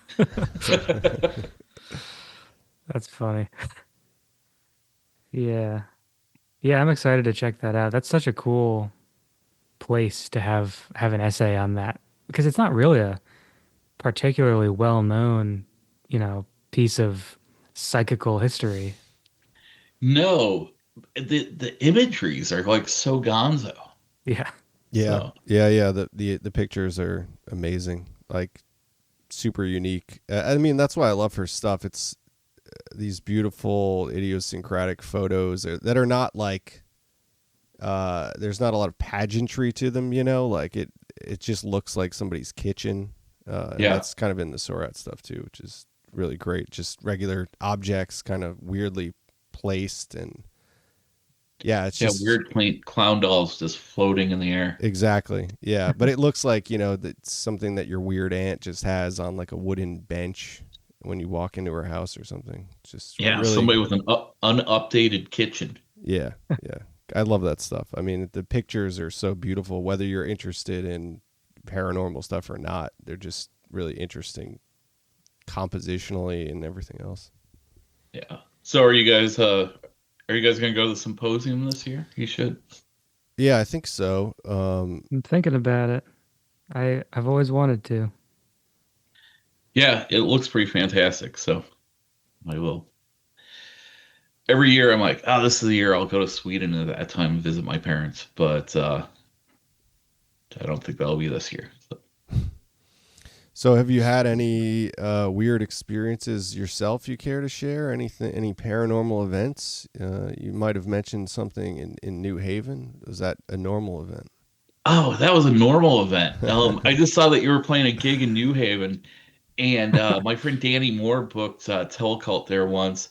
That's funny. Yeah. Yeah, I'm excited to check that out. That's such a cool place to have an essay on that because it's not really a particularly well-known, piece of psychical history. No, the imageries are like so gonzo. Yeah. Yeah. So Yeah, yeah. The pictures are amazing. Like super unique. I mean, that's why I love her stuff. It's these beautiful idiosyncratic photos that are not like there's not a lot of pageantry to them, like it just looks like somebody's kitchen. And yeah, that's kind of in the Sorat stuff too, which is really great. Just regular objects kind of weirdly placed, and yeah, it's Yeah, just weird clown dolls just floating in the air. exactly. Yeah, but it looks like, that's something that your weird aunt just has on like a wooden bench when you walk into her house or something. It's just Yeah, really, somebody with an unupdated kitchen. yeah, yeah. I love that stuff. I mean, the pictures are so beautiful, whether you're interested in paranormal stuff or not. They're just really interesting compositionally and everything else. Yeah. So are you guys gonna go to the symposium this year? You should. Yeah, I think so. I'm thinking about it. I've always wanted to. Yeah, it looks pretty fantastic. So I will. Every year I'm like, oh, this is the year I'll go to Sweden at that time and visit my parents. But I don't think that'll be this year. So have you had any weird experiences yourself you care to share? Anything, any paranormal events? You might have mentioned something in New Haven. Was that a normal event? Oh, that was a normal event. I just saw that you were playing a gig in New Haven, and my friend Danny Moore booked Telecult there once,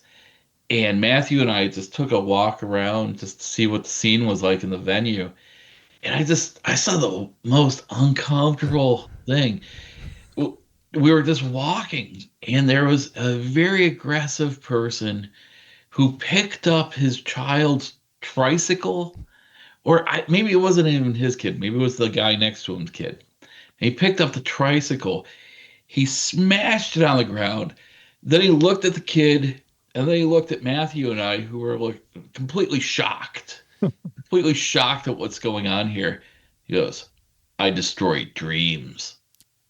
and Matthew and I just took a walk around just to see what the scene was like in the venue, and I saw the most uncomfortable thing. We were just walking, and there was a very aggressive person who picked up his child's tricycle, or maybe it wasn't even his kid, maybe it was the guy next to him's kid. And he picked up the tricycle, he smashed it on the ground. Then he looked at the kid, and then he looked at Matthew and I, who were like completely shocked at what's going on here. He goes, "I destroyed dreams."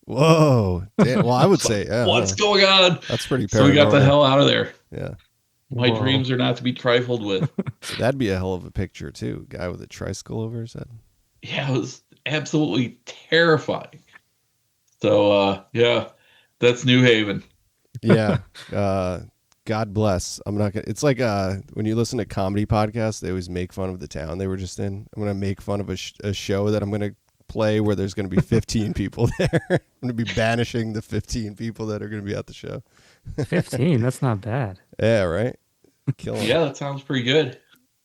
Whoa. Well, I would It's like, say, yeah, what's going on? that's pretty So we got the paranormal. hell out of there. Yeah. My Whoa. dreams are not to be trifled with. That'd be a hell of a picture too. Guy with a tricycle over his head. Yeah, it was absolutely terrifying. So, yeah, that's New Haven. Yeah. God bless. I'm not gonna. It's like when you listen to comedy podcasts, they always make fun of the town they were just in. I'm gonna make fun of a show that I'm gonna play where there's gonna be 15 people there. I'm gonna be banishing the 15 people that are gonna be at the show. 15, that's not bad. Yeah. Right. Killing. Yeah, that sounds pretty good.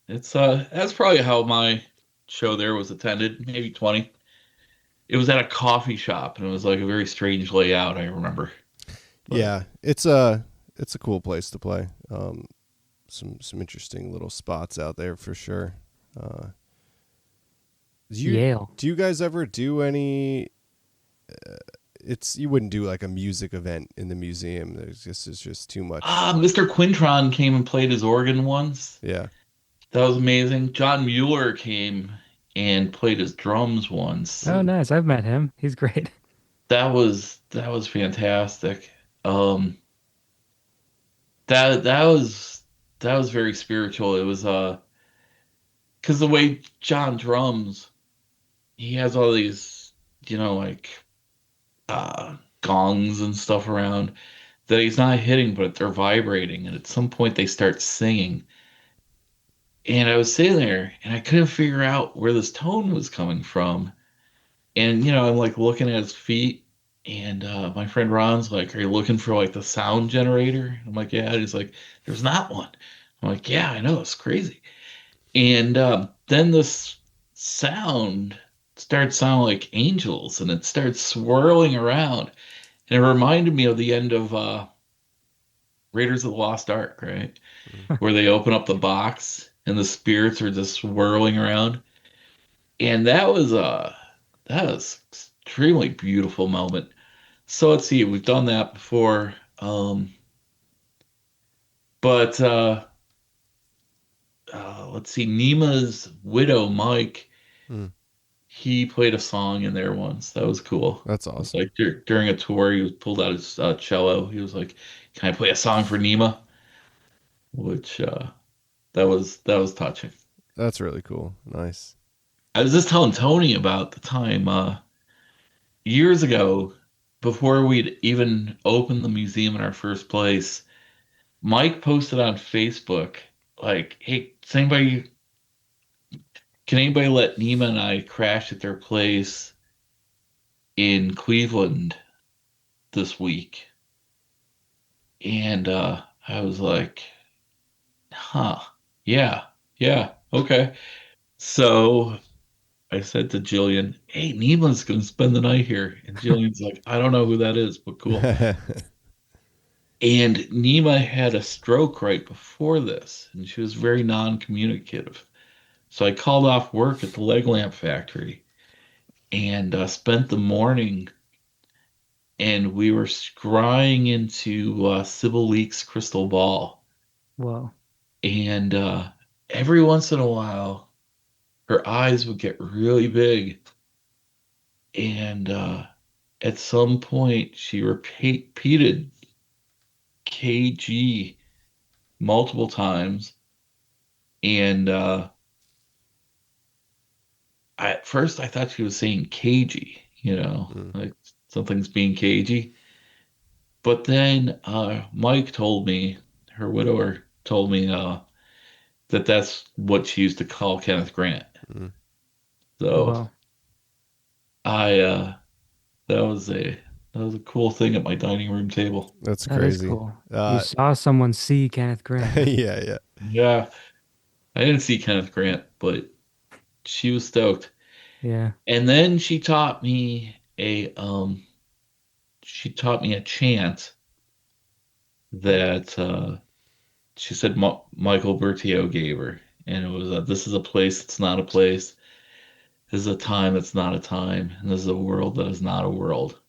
It's that's probably how my show there was attended, maybe 20. It was at a coffee shop, and it was like a very strange layout, I remember. But, Yeah. It's a cool place to play. Some interesting little spots out there for sure. Yale. Do you guys ever do any? You wouldn't do like a music event in the museum. It's just too much. Mr. Quintron came and played his organ once. Yeah. That was amazing. John Mueller came and played his drums once. Oh, nice. I've met him. He's great. That was fantastic. That was very spiritual. It was because the way John drums, he has all these, like gongs and stuff around that he's not hitting, but they're vibrating, and at some point they start singing. And I was sitting there and I couldn't figure out where this tone was coming from. And I'm like looking at his feet, and my friend Ron's like, "Are you looking for like the sound generator?" I'm like, "Yeah." And he's like, "There's not one." I'm like, "Yeah, I know, it's crazy." And then this sound starts sounding like angels, and it starts swirling around, and it reminded me of the end of Raiders of the Lost Ark, right? Where they open up the box and the spirits are just swirling around. And that was extremely beautiful moment. So let's see, we've done that before. But let's see, Nima's widow, Mike, Hmm. he played a song in there once. That was cool. That's It was awesome. like during a tour, he was pulled out his cello. He was like, "Can I play a song for Nima?" Which that was touching. That's really cool. Nice. I was just telling Tony about the time years ago, before we'd even opened the museum in our first place. Mike posted on Facebook like, "Hey, can anybody let Nima and I crash at their place in Cleveland this week?" And I was like, huh, yeah, yeah, okay. So I said to Jillian, hey, Neema's going to spend the night here. And Jillian's like, I don't know who that is, but cool. And Neema had a stroke right before this, and she was very non-communicative. So I called off work at the leg lamp factory and spent the morning, and we were scrying into Sybil Leek's crystal ball. Whoa. And every once in a while, her eyes would get really big. And at some point, she repeated KG multiple times. And at first, I thought she was saying cagey, Mm. like something's being cagey. But then Mike told me, her widower told me that that's what she used to call Kenneth Grant. Mm. So Whoa. I that was a cool thing at my dining room table. That's That is crazy. cool. You Uh, saw someone see Kenneth Grant. yeah, yeah. Yeah, I didn't see Kenneth Grant, but she was stoked. Yeah. And then she taught me a chant that she said Michael Bertio gave her, and it was this is a place that's not a place. This is a time that's not a time, and this is a world that is not a world.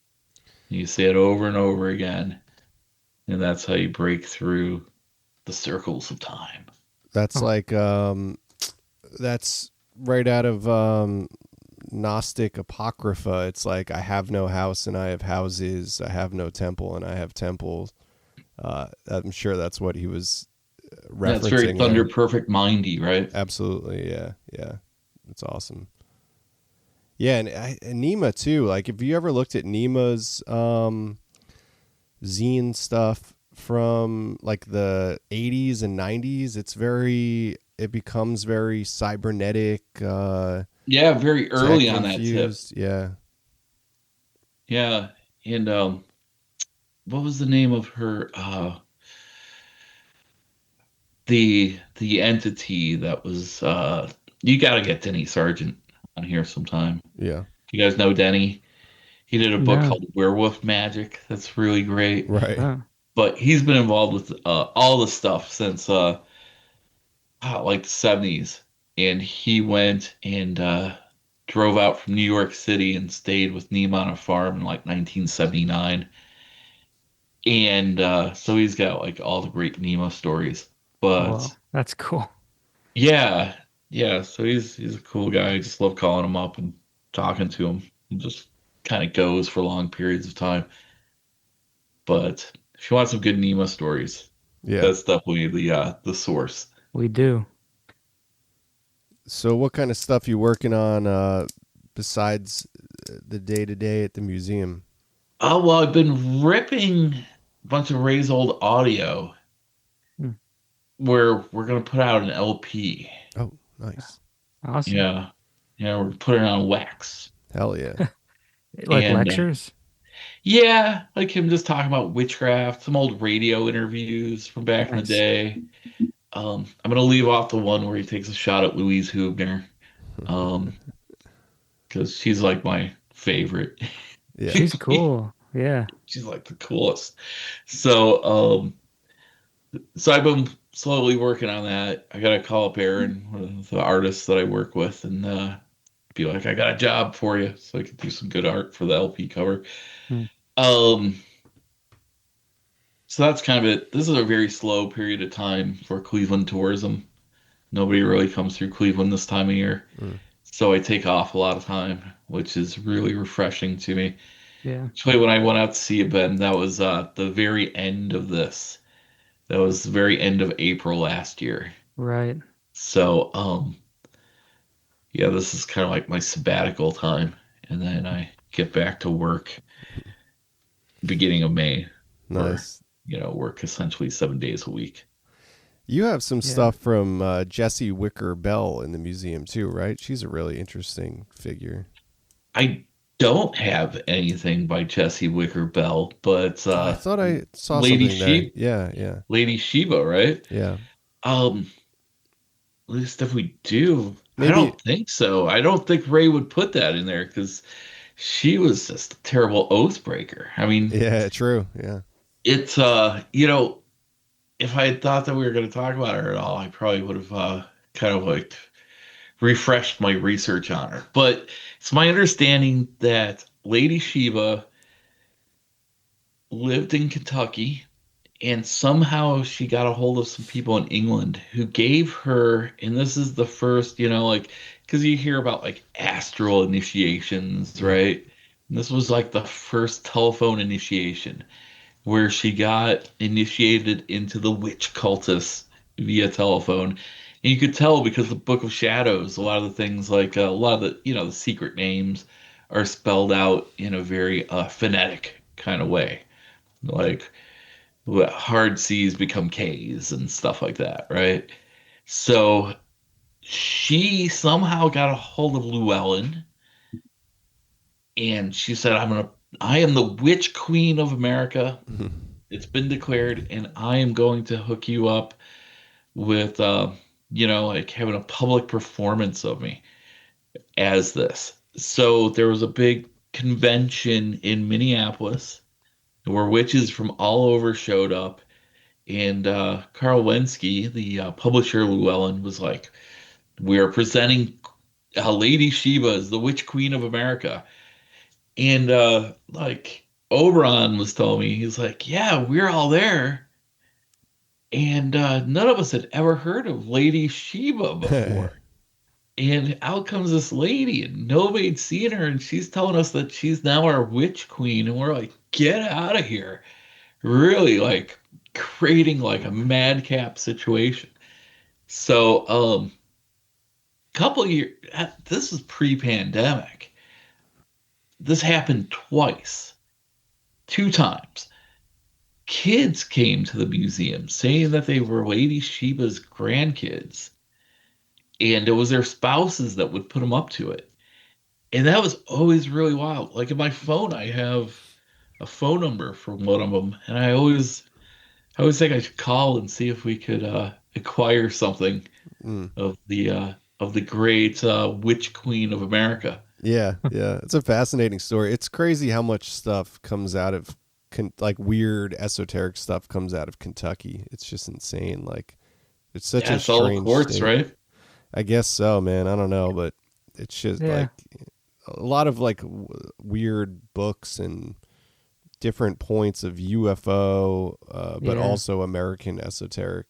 And you say it over and over again, and that's how you break through the circles of time. That's Oh, like that's right out of Gnostic Apocrypha. It's like I have no house and I have houses. I have no temple and I have temples. I'm sure that's what he was That's very referencing Thunder there. Perfect Mindy, right? Absolutely, yeah, yeah. It's awesome. Yeah, and Nema too. Like, if you ever looked at Nema's zine stuff from like the 80s and 90s, it becomes very cybernetic, Yeah, very early tech on that tip. infused. Yeah. Yeah, and what was the name of her the entity that was you got to get Denny Sargent on here sometime. Yeah. You guys know Denny? He did a book no. called Werewolf Magic. That's really great. Right. Oh, But he's been involved with all the stuff since like the 70s. And he went and drove out from New York City and stayed with Neem on a farm in like 1979. And so he's got like all the great Nemo stories. whoa. But That's cool. yeah, yeah. So he's a cool guy. I just love calling him up and talking to him. He just kind of goes for long periods of time. But if you want some good Nemo stories, Yeah. that's definitely the source. We do. So, what kind of stuff you working on besides the day to day at the museum? Oh well, I've been ripping a bunch of Ray's old audio Hmm. where we're gonna put out an LP. Oh, nice. Awesome. Yeah, yeah, we're putting it on wax. Hell yeah. Like And lectures? yeah, like him just talking about witchcraft, some old radio interviews from back in the Nice. day. I'm gonna leave off the one where he takes a shot at Louise Hubner, um, because she's like my favorite. Yeah. She's cool. Yeah. She's like the coolest. So, so I've been slowly working on that. I gotta call up Aaron, one of the artists that I work with, and be like, I got a job for you, so I could do some good art for the LP cover. Hmm. Um, so that's kind of it. This is a very slow period of time for Cleveland tourism. Nobody really comes through Cleveland this time of year. Mm. So I take off a lot of time, which is really refreshing to me. Yeah. Actually, when I went out to see you, Ben, that was the very end of this. That was the very end of April last year. Right. So, yeah, this is kind of like my sabbatical time. And then I get back to work beginning of May for, Nice. work essentially 7 days a week. You have some Yeah. stuff from Jessie Wicker Bell in the museum too, right? She's a really interesting figure. I don't have anything by Jesse Wicker Bell, but Oh, I thought I saw Lady something there. She Yeah, yeah, Lady Shiva, right? yeah. Um, at least if we do, I Maybe. don't think so. I don't think Ray would put that in there because she was just a terrible oath breaker. I mean, Yeah, true. Yeah. it's if I had thought that we were going to talk about her at all, I probably would have kind of like refreshed my research on her. But it's my understanding that Lady Shiva lived in Kentucky, and somehow she got a hold of some people in England who gave her, and this is the first, like, because you hear about like astral initiations, Mm. right? And this was like the first telephone initiation where she got initiated into the witch cultists via telephone. And you could tell because the Book of Shadows, a lot of the things like a lot of the, the secret names are spelled out in a very phonetic kind of way. Like hard C's become K's and stuff like that, right? So she somehow got a hold of Llewellyn and she said, I am the witch queen of America. It's been declared, and I am going to hook you up with, like having a public performance of me as this. So there was a big convention in Minneapolis where witches from all over showed up. And Carl Wensky, the publisher of Llewellyn, was like, "We are presenting Lady Shiva as the Witch Queen of America." And like Oberon was telling me, he's like, "Yeah, we're all there." And none of us had ever heard of Lady Shiva before. And out comes this lady, and nobody'd seen her, and she's telling us that she's now our witch queen. And we're like, get out of here. Really like creating like a madcap situation. So, couple of years, this is pre-pandemic. This happened twice, two times. Kids came to the museum saying that they were Lady Shiva's grandkids, and it was their spouses that would put them up to it. And that was always really wild. Like in my phone, I have a phone number from one of them, and I always think I should call and see if we could acquire something Mm. of the great witch queen of America. Yeah, yeah. It's a fascinating story. It's crazy how much stuff comes out of like weird esoteric stuff comes out of Kentucky. It's just insane. Like it's such Yeah, a it's all strange quartz, state. right? I guess so, man. I don't know, but it's just Yeah. like a lot of like weird books and different points of UFO, but Yeah. also American esoteric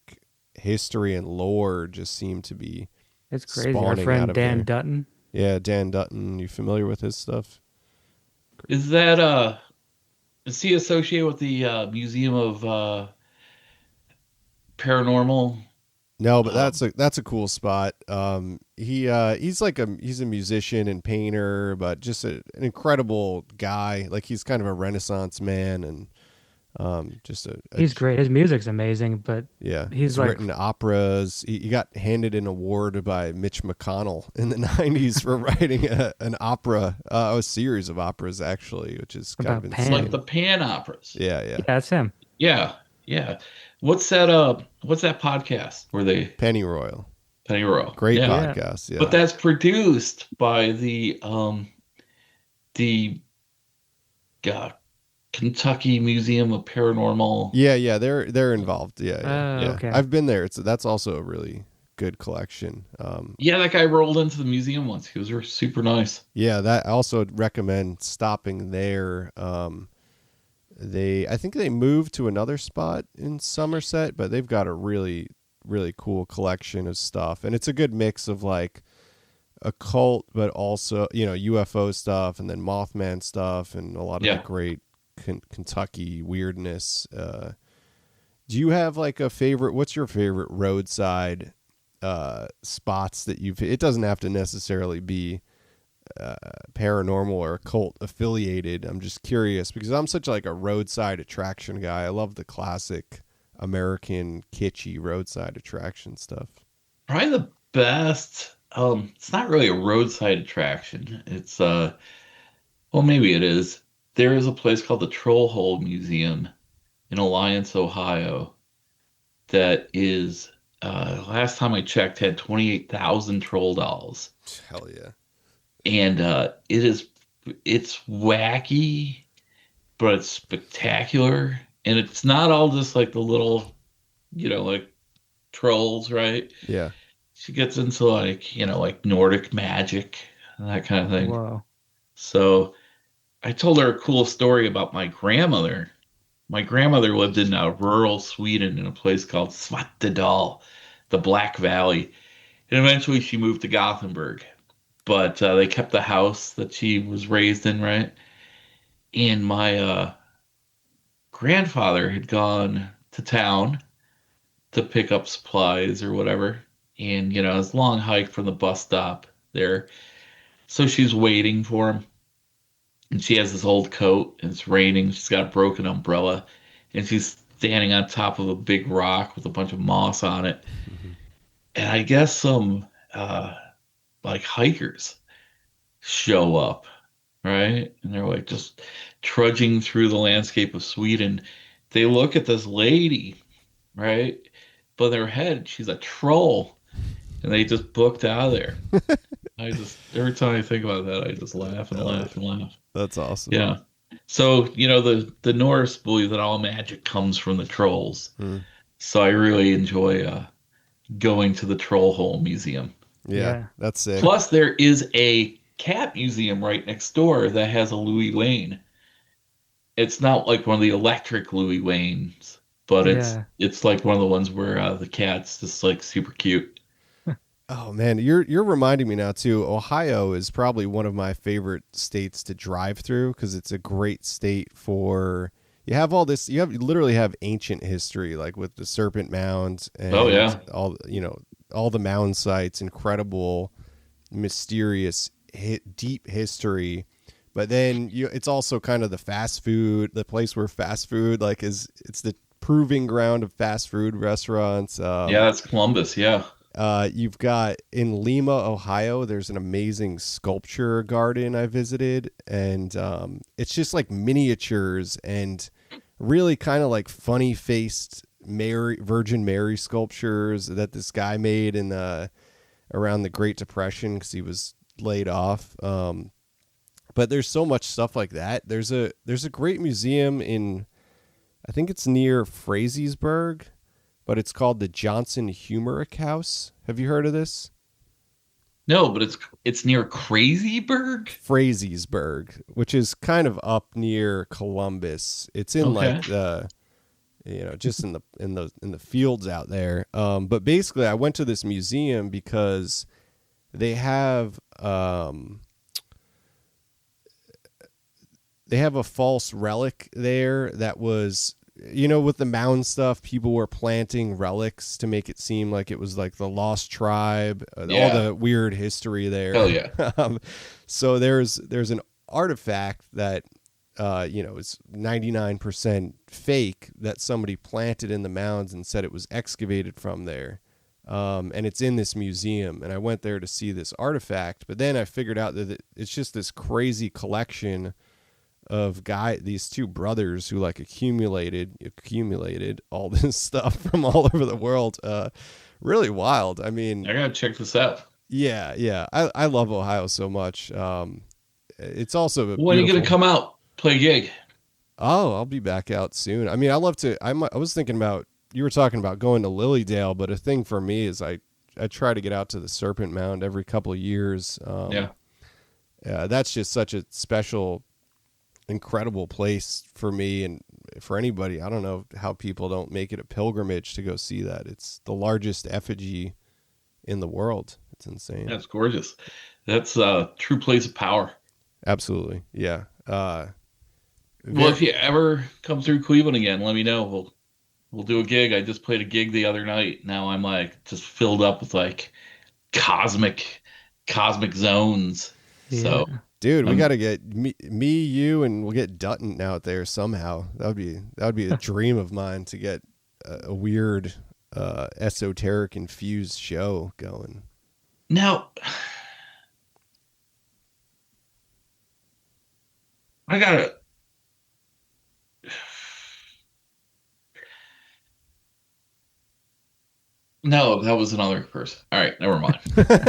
history and lore just seem to be It's crazy. Our spawning out friend of Dan there. Dutton. Yeah, Dan Dutton. You familiar with his stuff? Is that is he associated with the Museum of Paranormal? No, but Um, that's a cool spot. He's like he's a musician and painter, but just an incredible guy. Like he's kind of a Renaissance man, and just He's great. His music's amazing, but yeah. he's He's like written operas. He got handed an award by Mitch McConnell in the '90s for writing an opera, a series of operas actually, which is kind of about like Pan. insane. the Pan operas. Yeah, Yeah, yeah. that's him. Yeah, yeah. What's that podcast where they Pennyroyal, Penny Royal? great Yeah. Yeah. podcast. But Yeah, that's produced by the uh, Kentucky Museum of Paranormal. yeah, yeah. They're involved. Yeah, yeah, yeah. Okay. I've been there. That's also a really good collection. Yeah, that guy rolled into the museum once. He was super nice. Yeah, that I also recommend stopping there. I think they moved to another spot in Somerset, but they've got a really cool collection of stuff, and it's a good mix of like occult, but also UFO stuff, and then Mothman stuff, and a lot of the Yeah. great Kentucky weirdness. Do you have like a favorite? What's your favorite roadside spots that you've? It doesn't have to necessarily be paranormal or occult affiliated. I'm just curious because I'm such like a roadside attraction guy. I love the classic American kitschy roadside attraction stuff. Probably the best. It's not really a roadside attraction. It's Well, maybe it is. There is a place called the Troll Hole Museum in Alliance, Ohio, that is, last time I checked, had 28,000 troll dolls. Hell yeah. And it's wacky, but it's spectacular. And it's not all just like the little, like trolls, right? Yeah. She gets into like, like Nordic magic and that kind of thing. Whoa. So I told her a cool story about my grandmother. My grandmother lived in rural Sweden in a place called Svartedal, the Black Valley. And eventually she moved to Gothenburg. But they kept the house that she was raised in, right? And my grandfather had gone to town to pick up supplies or whatever. And, it's a long hike from the bus stop there. So she's waiting for him. And she has this old coat and it's raining. She's got a broken umbrella. And she's standing on top of a big rock with a bunch of moss on it. Mm-hmm. And I guess some like hikers show up, right? And they're like just trudging through the landscape of Sweden. They look at this lady, right? But their head, she's a troll. And they just booked out of there. Every time I think about that, I just laugh and laugh and laugh. That's awesome. Yeah. So, the Norse believe that all magic comes from the trolls. So I really enjoy going to the Troll Hole Museum. Yeah, that's sick. Plus, there is a cat museum right next door that has a Louis Wain. It's not like one of the electric Louis Wains, but it's like one of the ones where the cat's just like super cute. Oh man, you're reminding me now too. Ohio is probably one of my favorite states to drive through because it's a great state for. You have all this. You literally have ancient history, like with the Serpent Mound and all the mound sites, incredible, mysterious, deep history. But then it's also kind of the fast food, the place where fast food it's the proving ground of fast food restaurants. That's Columbus. Yeah. You've got in Lima, Ohio, there's an amazing sculpture garden I visited, and it's just like miniatures and really kind of like funny-faced Virgin Mary sculptures that this guy made in around the Great Depression because he was laid off. But there's so much stuff like that. There's a great museum I think it's near Frazeysburg, but it's called the Johnson Humeric House. Have you heard of this? No, but it's near Crazyburg? Frazeysburg, which is kind of up near Columbus. It's in like the just in the fields out there. But basically I went to this museum because they have a false relic there that was, with the mound stuff, people were planting relics to make it seem like it was like the lost tribe, all the weird history there. Hell yeah. So there's an artifact that, is 99% fake that somebody planted in the mounds and said it was excavated from there. And it's in this museum. And I went there to see this artifact, but then I figured out that it's just this crazy collection of these two brothers who like accumulated all this stuff from all over the world. Really wild. I mean, I gotta check this out. Yeah. I love Ohio so much. It's also when are you gonna come out, play a gig? Oh, I'll be back out soon. I mean, I love to. I was thinking about, you were talking about going to Lilydale, but a thing for me is I try to get out to the Serpent Mound every couple of years. Yeah, that's just such a special, incredible place for me and for anybody. I don't know how people don't make it a pilgrimage to go see that. It's the largest effigy in the world. It's insane. That's gorgeous. That's a true place of power. Absolutely. Yeah. Well, if you ever come through Cleveland again, let me know. We'll do a gig. I just played a gig the other night. Now I'm like just filled up with like cosmic zones. Yeah. So dude, we got to get me, you, and we'll get Dutton out there somehow. That would be a dream of mine to get a weird, esoteric infused show going. Now, I gotta. No, that was another person. All right, never mind.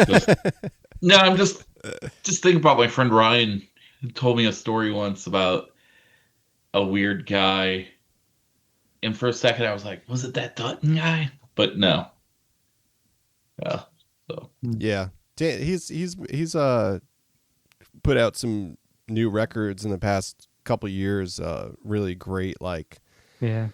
Just, no, I'm just thinking about my friend Ryan, who told me a story once about a weird guy. And for a second, I was like, was it that Dutton guy? But no. Yeah. So Yeah. He's put out some new records in the past couple years. Really great, like Yeah.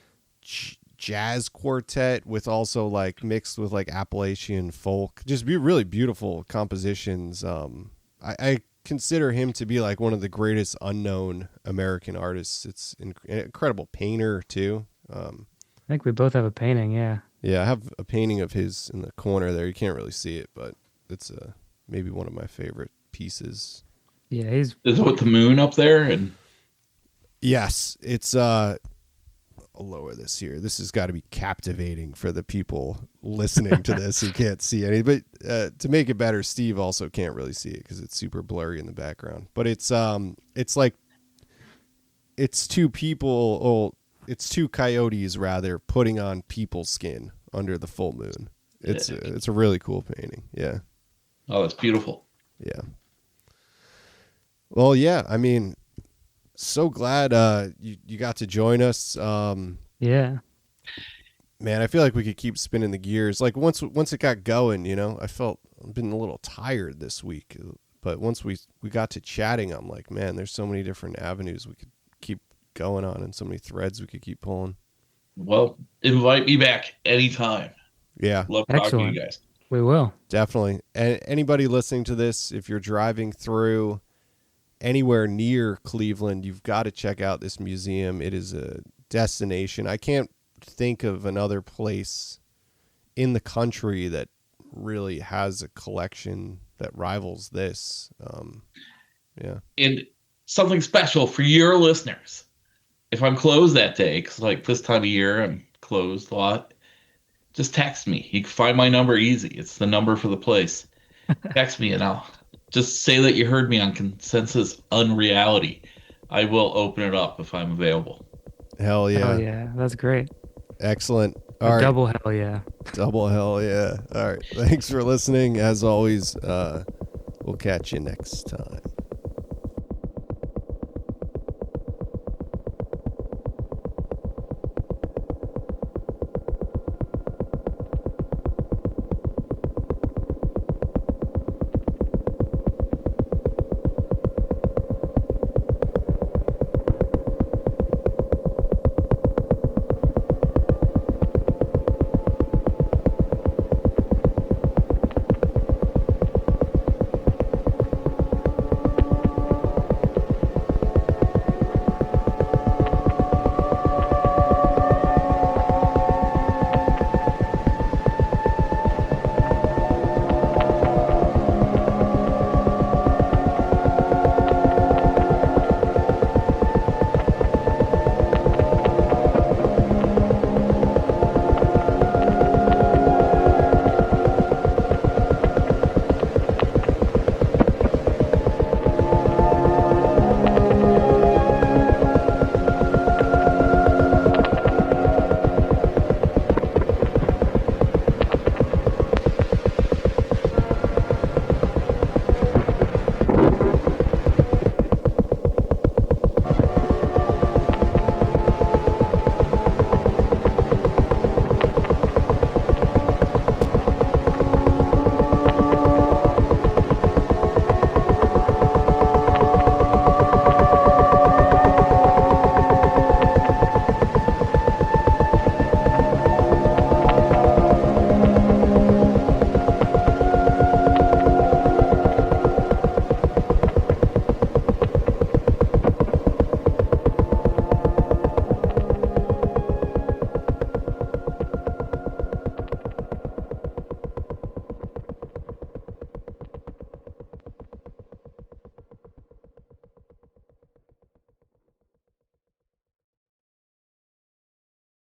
jazz quartet with also like mixed with like Appalachian folk. Just be really beautiful compositions. I consider him to be like one of the greatest unknown American artists. It's an incredible painter too. I think we both have a painting. Yeah. Yeah, I have a painting of his in the corner there. You can't really see it, but it's maybe one of my favorite pieces. Yeah. He's is it with the moon up there? And Yes, it's I'll lower this here. This has got to be captivating for the people listening to this who can't see any. But to make it better, Steve also can't really see it because it's super blurry in the background. But it's like it's two people. Oh, it's two coyotes rather putting on people skin under the full moon. It's a really cool painting. Yeah. oh, that's beautiful. Yeah. Well, yeah. I mean, so glad you got to join us. yeah. Man, I feel like we could keep spinning the gears. Like once it got going, I felt I've been a little tired this week, but once we got to chatting, I'm like, man, there's so many different avenues we could keep going on, and so many threads we could keep pulling. Well, invite me back anytime. Yeah, Love talking Excellent. to you guys. We will. definitely. And anybody listening to this, if you're driving through anywhere near Cleveland, you've got to check out this museum. It is a destination. I can't think of another place in the country that really has a collection that rivals this. Yeah. And something special for your listeners. If I'm closed that day, because like this time of year I'm closed a lot, just text me. You can find my number easy. It's the number for the place. Text me and I'll just say that you heard me on Consensus Unreality. I will open it up if I'm available. Hell yeah. Oh yeah. That's great. Excellent. A All right. double hell yeah. Double hell yeah. All right. Thanks for listening. As always, we'll catch you next time.